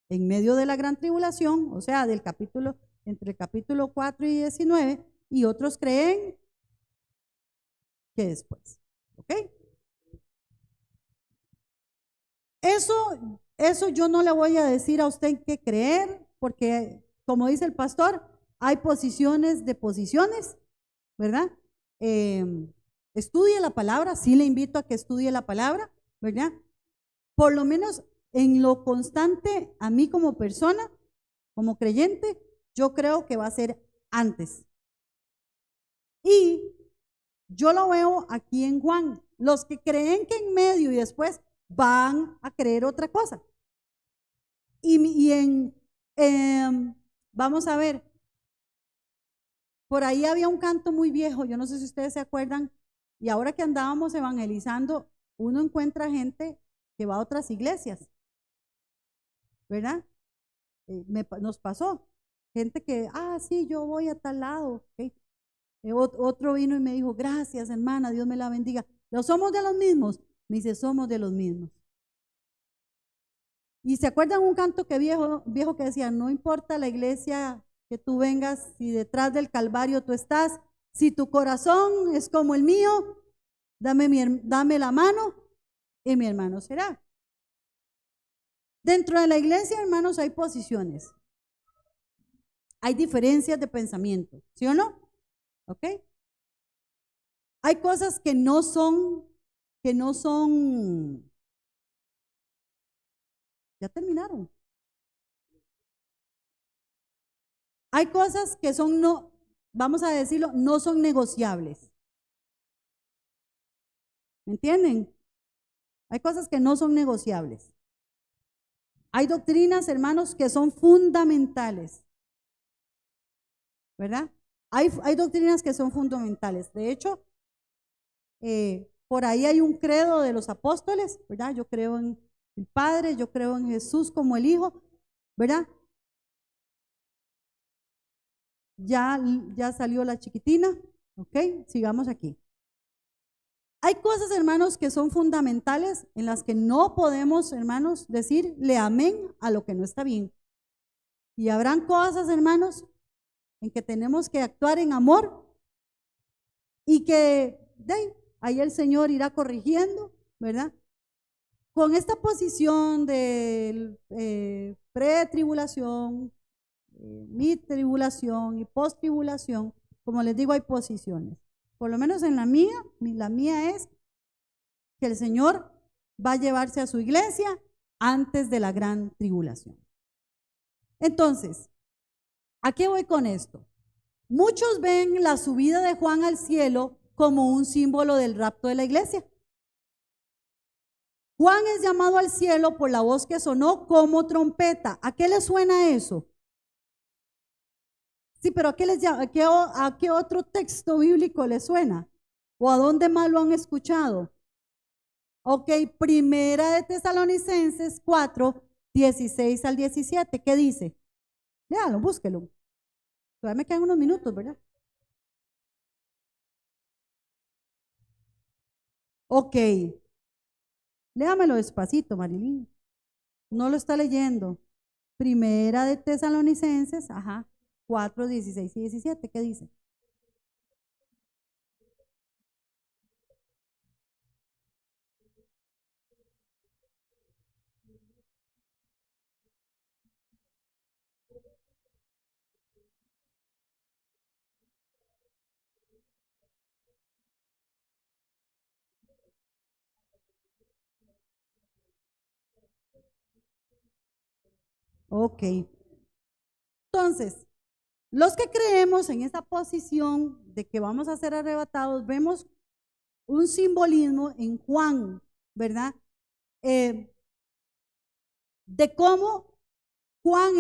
en medio de la gran tribulación, o sea, entre el capítulo 4 y 19, y otros creen que después, ¿ok? Eso yo no le voy a decir a usted qué creer, porque como dice el pastor, hay posiciones de posiciones, ¿verdad? Estudie la palabra, sí le invito a que estudie la palabra, ¿verdad? Por lo menos en lo constante, a mí como persona, como creyente, yo creo que va a ser antes. Y yo lo veo aquí en Juan. Los que creen que en medio y después van a creer otra cosa. Vamos a ver, por ahí había un canto muy viejo, yo no sé si ustedes se acuerdan, y ahora que andábamos evangelizando, uno encuentra gente que va a otras iglesias, ¿verdad? Nos pasó, gente que, sí, yo voy a tal lado, ¿okay? Otro vino y me dijo, gracias hermana, Dios me la bendiga. ¿No somos de los mismos? Me dice, somos de los mismos. ¿Y se acuerdan un canto que viejo que decía, no importa la iglesia que tú vengas, si detrás del Calvario tú estás, si tu corazón es como el mío, dame la mano y mi hermano será. Dentro de la iglesia, hermanos, hay posiciones. Hay diferencias de pensamiento, ¿sí o no? ¿Ok? Hay cosas que no son, ya terminaron. Hay cosas que son no, vamos a decirlo, no son negociables. ¿Me entienden? Hay cosas que no son negociables. Hay doctrinas, hermanos, que son fundamentales. ¿Verdad? Hay doctrinas que son fundamentales. De hecho, por ahí hay un credo de los apóstoles, ¿verdad? Yo creo en el Padre, yo creo en Jesús como el Hijo, ¿verdad? Ya salió la chiquitina, ¿ok? Sigamos aquí. Hay cosas, hermanos, que son fundamentales en las que no podemos, hermanos, decirle amén a lo que no está bien. Y habrán cosas, hermanos, en que tenemos que actuar en amor y que ahí el Señor irá corrigiendo, ¿verdad? Con esta posición de pre-tribulación, mid-tribulación y post-tribulación, como les digo, hay posiciones. Por lo menos en la mía es que el Señor va a llevarse a su iglesia antes de la gran tribulación. Entonces, ¿a qué voy con esto? Muchos ven la subida de Juan al cielo como un símbolo del rapto de la iglesia. Juan es llamado al cielo por la voz que sonó como trompeta. ¿A qué le suena eso? Sí, pero ¿a qué otro texto bíblico le suena? ¿O a dónde más lo han escuchado? Ok, Primera de Tesalonicenses 4, 16 al 17. ¿Qué dice? Léalo, búsquelo. Todavía me quedan unos minutos, ¿verdad? Ok. Léamelo despacito, Marilyn. No lo está leyendo. Primera de Tesalonicenses, 4, 16 y 17. ¿Qué dice? Ok. Entonces, los que creemos en esta posición de que vamos a ser arrebatados, vemos un simbolismo en Juan, ¿verdad? De cómo Juan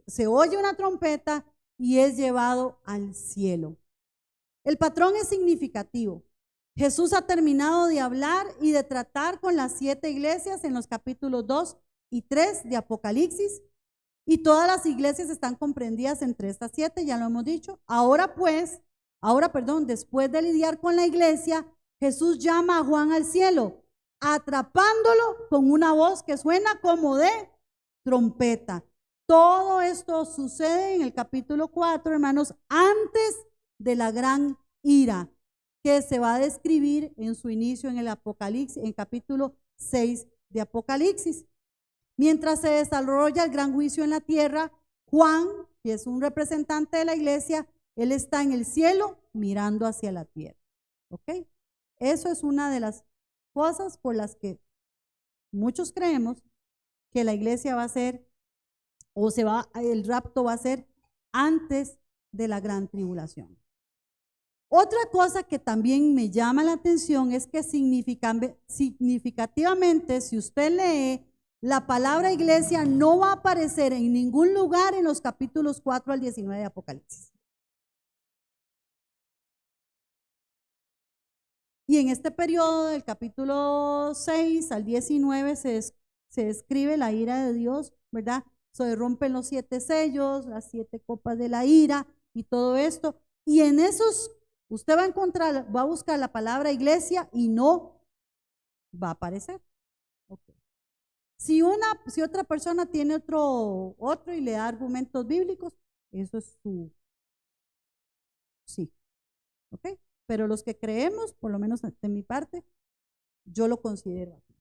se oye una trompeta y es llevado al cielo. El patrón es significativo. Jesús ha terminado de hablar y de tratar con las 7 iglesias en los capítulos 2 y 3 de Apocalipsis, y todas las iglesias están comprendidas entre estas 7, ya lo hemos dicho. Ahora, después de lidiar con la iglesia, Jesús llama a Juan al cielo, atrapándolo con una voz que suena como de trompeta. Todo esto sucede en el capítulo 4, hermanos, antes de la gran ira que se va a describir en su inicio en el Apocalipsis, en capítulo 6 de Apocalipsis. Mientras se desarrolla el gran juicio en la tierra, Juan, que es un representante de la iglesia, él está en el cielo mirando hacia la tierra. ¿Ok? Eso es una de las cosas por las que muchos creemos que la iglesia va a ser, el rapto va a ser antes de la gran tribulación. Otra cosa que también me llama la atención es que significativamente, si usted lee la palabra iglesia no va a aparecer en ningún lugar en los capítulos 4 al 19 de Apocalipsis. Y en este periodo del capítulo 6 al 19 se describe la ira de Dios, ¿verdad? Se rompen los 7 sellos, las 7 copas de la ira y todo esto. Y en esos usted va a encontrar, va a buscar la palabra iglesia y no va a aparecer. Okay. Si otra persona tiene otro y le da argumentos bíblicos, eso es su sí. ¿Ok? Pero los que creemos, por lo menos de mi parte, yo lo considero así.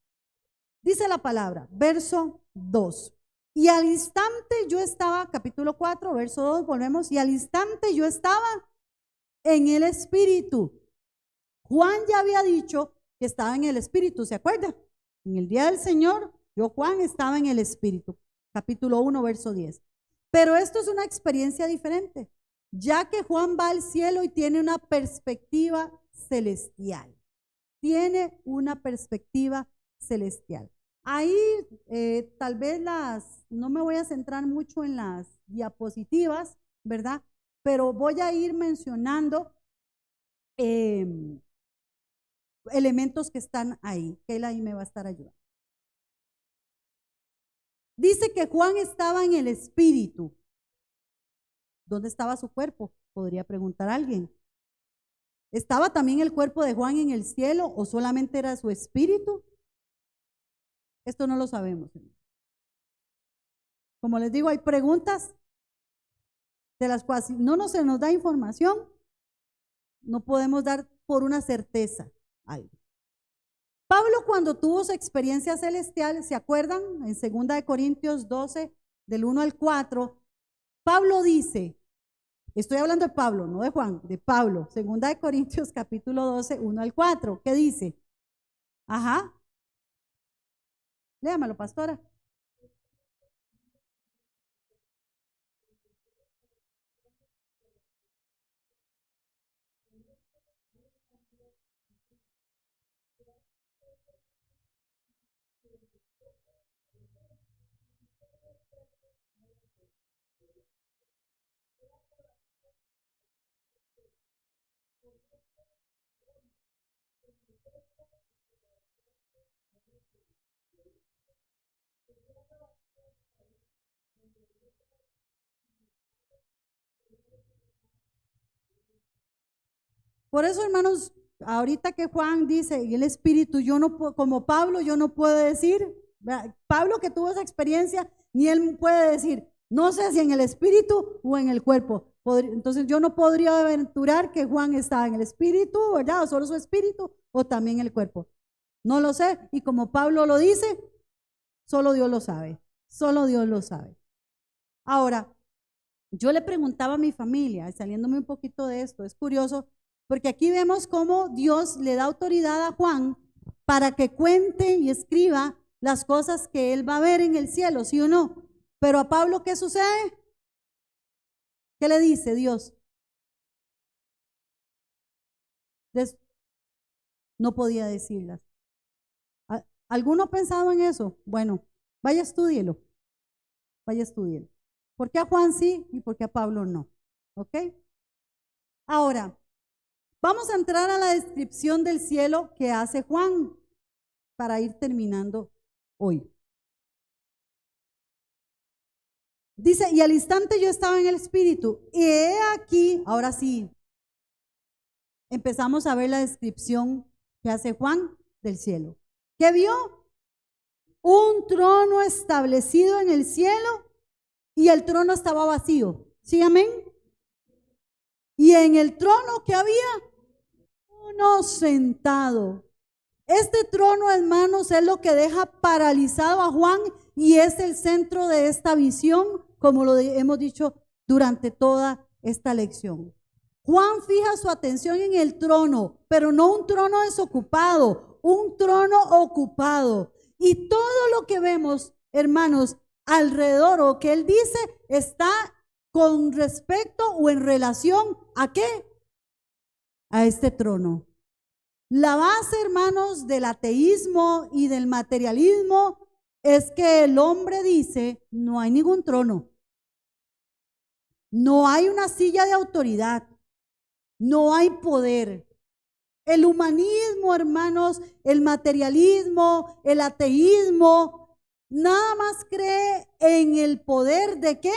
Dice la palabra, verso 2. Y al instante yo estaba, capítulo 4, verso 2, volvemos, y al instante yo estaba en el Espíritu. Juan ya había dicho que estaba en el Espíritu, ¿se acuerda? En el día del Señor, Juan, estaba en el Espíritu. Capítulo 1, verso 10. Pero esto es una experiencia diferente, ya que Juan va al cielo y tiene una perspectiva celestial. Tiene una perspectiva celestial. Ahí tal vez no me voy a centrar mucho en las diapositivas, ¿verdad? Pero voy a ir mencionando elementos que están ahí, que él ahí me va a estar ayudando. Dice que Juan estaba en el Espíritu. ¿Dónde estaba su cuerpo? Podría preguntar alguien. ¿Estaba también el cuerpo de Juan en el cielo o solamente era su espíritu? Esto no lo sabemos. Como les digo, hay preguntas de las cuales si no se nos da información, no podemos dar por una certeza algo. Pablo, cuando tuvo su experiencia celestial, ¿se acuerdan? En 2 Corintios 12, del 1 al 4, Pablo dice, estoy hablando de Pablo, no de Juan, de Pablo, 2 Corintios capítulo 12, 1 al 4, ¿qué dice? Ajá. Léamelo, pastora. Por eso, hermanos, ahorita que Juan dice, y el Espíritu, yo no puedo, como Pablo, yo no puedo decir, Pablo que tuvo esa experiencia, ni él puede decir, no sé si en el Espíritu o en el cuerpo. Entonces yo no podría aventurar que Juan estaba en el Espíritu, ¿verdad? O solo su Espíritu, o también el cuerpo. No lo sé, y como Pablo lo dice, solo Dios lo sabe, solo Dios lo sabe. Ahora, yo le preguntaba a mi familia, saliéndome un poquito de esto, es curioso, porque aquí vemos cómo Dios le da autoridad a Juan para que cuente y escriba las cosas que él va a ver en el cielo, ¿sí o no? Pero a Pablo, ¿qué sucede? ¿Qué le dice Dios? No podía decirlas. ¿Alguno ha pensado en eso? Bueno, vaya estúdielo. Vaya estúdielo. ¿Por qué a Juan sí y por qué a Pablo no? ¿Ok? Ahora, vamos a entrar a la descripción del cielo que hace Juan para ir terminando hoy. Dice, y al instante yo estaba en el Espíritu, y he aquí, ahora sí, empezamos a ver la descripción que hace Juan del cielo. ¿Qué vio? Un trono establecido en el cielo y el trono estaba vacío. ¿Sí, amén? Y en el trono que había uno sentado. Este trono, hermanos, es lo que deja paralizado a Juan y es el centro de esta visión, como lo hemos dicho durante toda esta lección. Juan fija su atención en el trono, pero no un trono desocupado, un trono ocupado. Y todo lo que vemos, hermanos, alrededor o que él dice está con respecto o en relación ¿a qué? A este trono. La base, hermanos, del ateísmo y del materialismo es que el hombre dice, no hay ningún trono, no hay una silla de autoridad, no hay poder. El humanismo, hermanos, el materialismo, el ateísmo, nada más cree en el poder ¿de qué?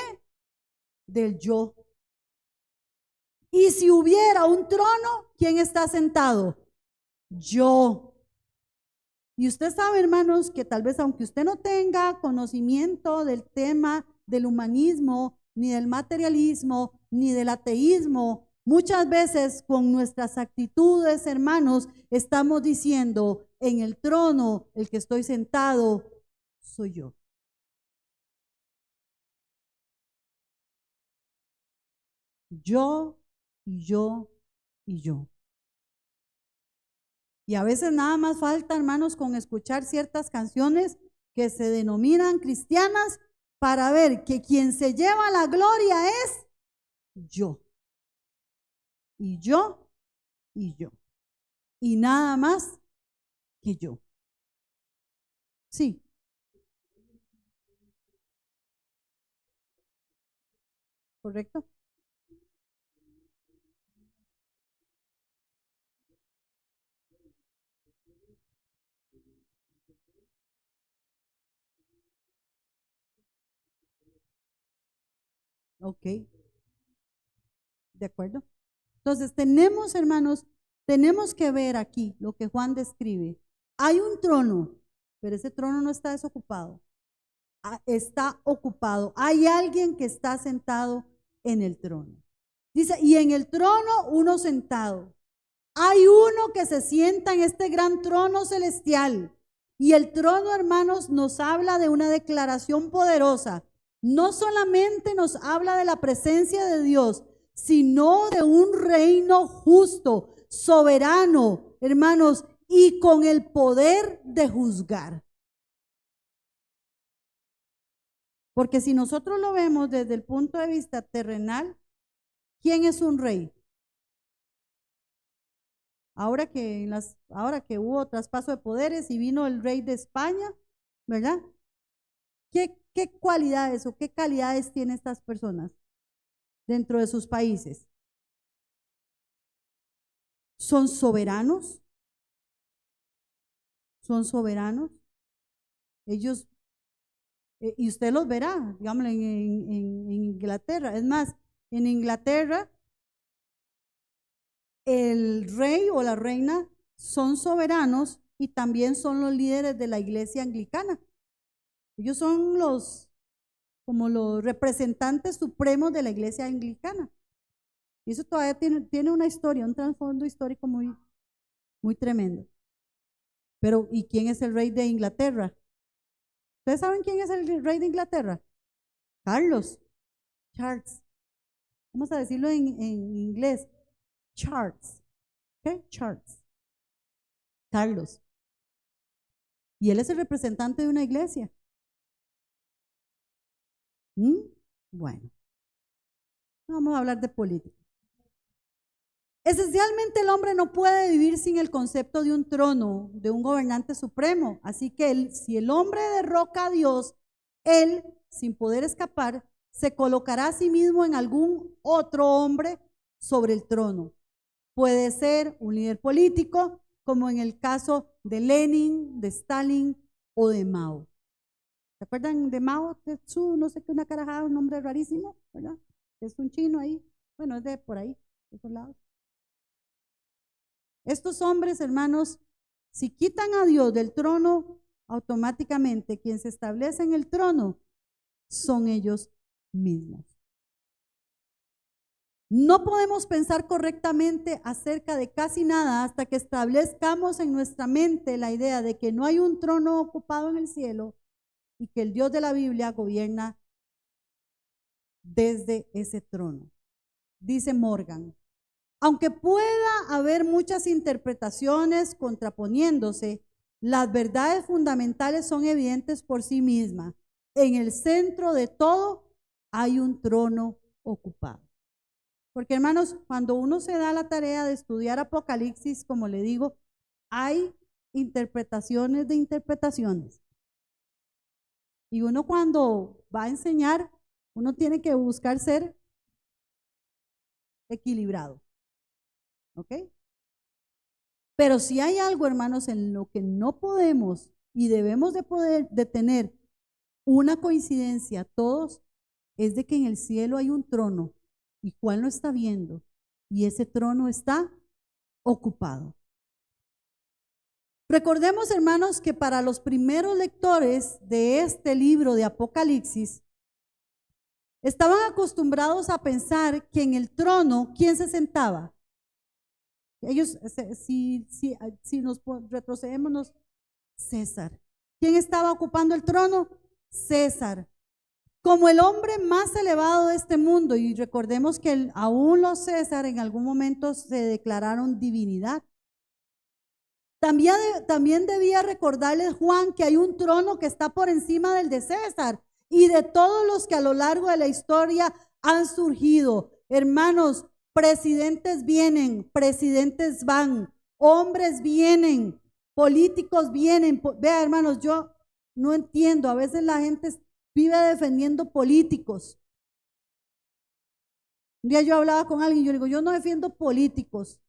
Del yo. Y si hubiera un trono, ¿quién está sentado? Yo. Y usted sabe, hermanos, que tal vez aunque usted no tenga conocimiento del tema del humanismo, ni del materialismo, ni del ateísmo, muchas veces con nuestras actitudes, hermanos, estamos diciendo, en el trono, el que estoy sentado, soy yo. Yo, y yo, y yo. Y a veces nada más falta, hermanos, con escuchar ciertas canciones que se denominan cristianas para ver que quien se lleva la gloria es yo. Y yo, y yo. Y nada más que yo. Sí. ¿Correcto? Ok. ¿De acuerdo? Entonces tenemos, hermanos, tenemos que ver aquí lo que Juan describe. Hay un trono, pero ese trono no está desocupado. Está ocupado. Hay alguien que está sentado en el trono. Dice, y en el trono uno sentado. Hay uno que se sienta en este gran trono celestial. Y el trono, hermanos, nos habla de una declaración poderosa. No solamente nos habla de la presencia de Dios, sino de un reino justo, soberano, hermanos, y con el poder de juzgar. Porque si nosotros lo vemos desde el punto de vista terrenal, ¿quién es un rey? Ahora que hubo traspaso de poderes y vino el rey de España, ¿verdad? ¿Qué cualidades o qué calidades tienen estas personas dentro de sus países? ¿Son soberanos? ¿Son soberanos? Ellos, y usted los verá, digamos, en Inglaterra. Es más, en Inglaterra, el rey o la reina son soberanos y también son los líderes de la iglesia anglicana. Ellos son como los representantes supremos de la iglesia anglicana. Y eso todavía tiene una historia, un trasfondo histórico muy tremendo. Pero, ¿y quién es el rey de Inglaterra? ¿Ustedes saben quién es el rey de Inglaterra? Carlos. Charles. Vamos a decirlo en inglés. Charles. ¿Qué? Charles. Carlos. Y él es el representante de una iglesia. Bueno, vamos a hablar de política. Esencialmente el hombre no puede vivir sin el concepto de un trono, de un gobernante supremo. Así que si el hombre derroca a Dios, él, sin poder escapar, se colocará a sí mismo en algún otro hombre sobre el trono. Puede ser un líder político, como en el caso de Lenin, de Stalin o de Mao. ¿Se acuerdan de Mao Tse-tung? No sé qué, una carajada, un nombre rarísimo, ¿verdad? Es un chino ahí. Bueno, es de por ahí, de esos lados. Estos hombres, hermanos, si quitan a Dios del trono, automáticamente quien se establece en el trono son ellos mismos. No podemos pensar correctamente acerca de casi nada hasta que establezcamos en nuestra mente la idea de que no hay un trono ocupado en el cielo y que el Dios de la Biblia gobierna desde ese trono. Dice Morgan, aunque pueda haber muchas interpretaciones contraponiéndose, las verdades fundamentales son evidentes por sí mismas. En el centro de todo hay un trono ocupado. Porque, hermanos, cuando uno se da la tarea de estudiar Apocalipsis, como le digo, hay interpretaciones de interpretaciones. Y uno cuando va a enseñar, uno tiene que buscar ser equilibrado. ¿Ok? Pero si hay algo, hermanos, en lo que no podemos y debemos de tener una coincidencia todos, es de que en el cielo hay un trono y Juan lo está viendo y ese trono está ocupado. Recordemos, hermanos, que para los primeros lectores de este libro de Apocalipsis, estaban acostumbrados a pensar que en el trono, ¿quién se sentaba? Ellos, si nos retrocedemos, César. ¿Quién estaba ocupando el trono? César. Como el hombre más elevado de este mundo, y recordemos que aún los César en algún momento se declararon divinidad. También debía recordarles Juan que hay un trono que está por encima del de César y de todos los que a lo largo de la historia han surgido. Hermanos, presidentes vienen, presidentes van, hombres vienen, políticos vienen. Vea, hermanos, yo no entiendo, a veces la gente vive defendiendo políticos. Un día yo hablaba con alguien y yo le digo, yo no defiendo políticos.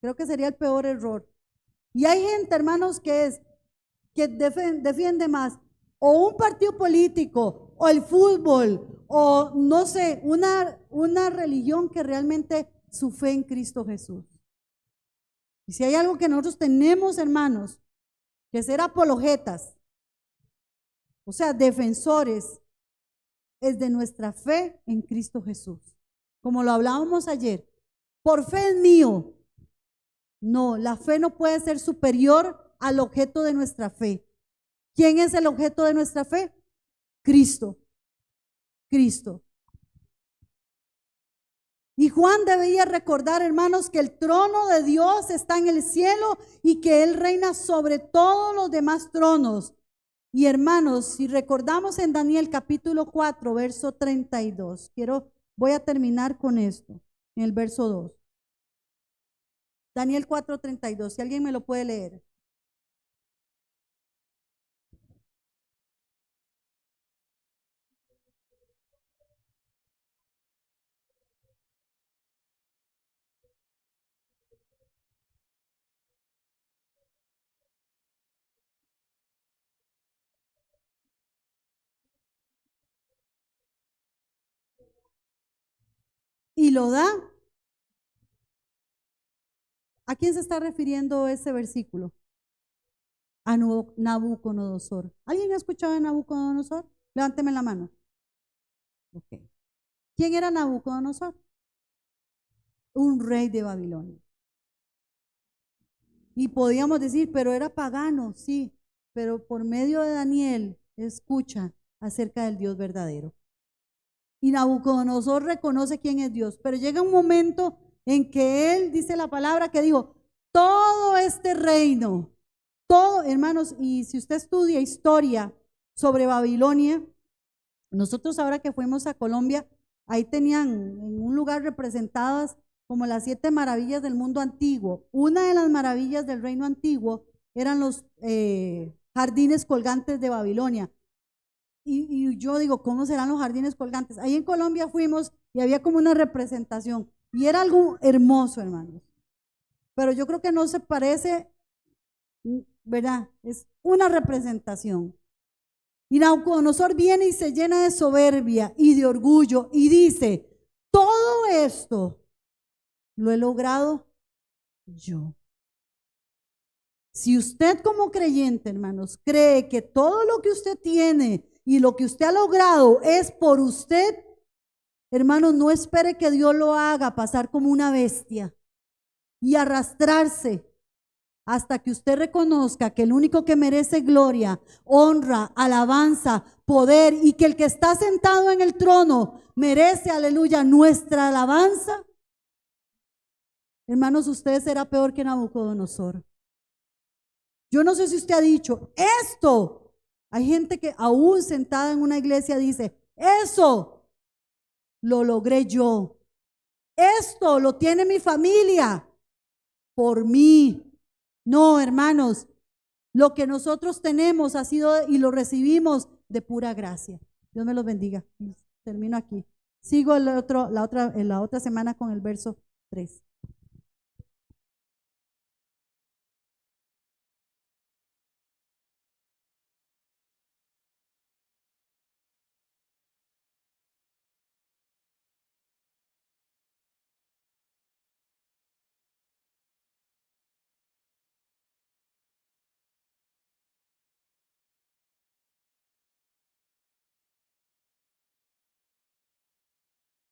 Creo que sería el peor error. Y hay gente, hermanos, que defiende más o un partido político o el fútbol o no sé, una religión que realmente su fe en Cristo Jesús. Y si hay algo que nosotros tenemos, hermanos, que ser apologetas, o sea, defensores, es de nuestra fe en Cristo Jesús. Como lo hablábamos ayer, por fe es mío. No, la fe no puede ser superior al objeto de nuestra fe. ¿Quién es el objeto de nuestra fe? Cristo. Cristo. Y Juan debía recordar, hermanos, que el trono de Dios está en el cielo y que Él reina sobre todos los demás tronos. Y hermanos, si recordamos en Daniel capítulo 4, verso 32, voy a terminar con esto, en el verso 2. Daniel 4:32, si alguien me lo puede leer. Y lo da. ¿A quién se está refiriendo ese versículo? A Nabucodonosor. ¿Alguien ha escuchado de Nabucodonosor? Levánteme la mano. Okay. ¿Quién era Nabucodonosor? Un rey de Babilonia. Y podíamos decir, pero era pagano, sí, pero por medio de Daniel escucha acerca del Dios verdadero. Y Nabucodonosor reconoce quién es Dios, pero llega un momento en que él dice la palabra que dijo, todo este reino, todo, hermanos, y si usted estudia historia sobre Babilonia, nosotros ahora que fuimos a Colombia, ahí tenían en un lugar representadas como las 7 maravillas del mundo antiguo. Una de las maravillas del reino antiguo eran los jardines colgantes de Babilonia. Y yo digo, ¿cómo serán los jardines colgantes? Ahí en Colombia fuimos y había como una representación y era algo hermoso, hermanos. Pero yo creo que no se parece, ¿verdad? Es una representación. Y Nabucodonosor viene y se llena de soberbia y de orgullo y dice, todo esto lo he logrado yo. Si usted como creyente, hermanos, cree que todo lo que usted tiene y lo que usted ha logrado es por usted, hermanos, no espere que Dios lo haga pasar como una bestia y arrastrarse hasta que usted reconozca que el único que merece gloria, honra, alabanza, poder y que el que está sentado en el trono merece, aleluya, nuestra alabanza. Hermanos, usted será peor que Nabucodonosor. Yo no sé si usted ha dicho esto. Hay gente que aún sentada en una iglesia dice, eso lo logré yo. Esto lo tiene mi familia por mí. No, hermanos, Lo que nosotros tenemos ha sido y lo recibimos de pura gracia. Dios me los bendiga. Termino aquí. Sigo la otra semana con el verso 3.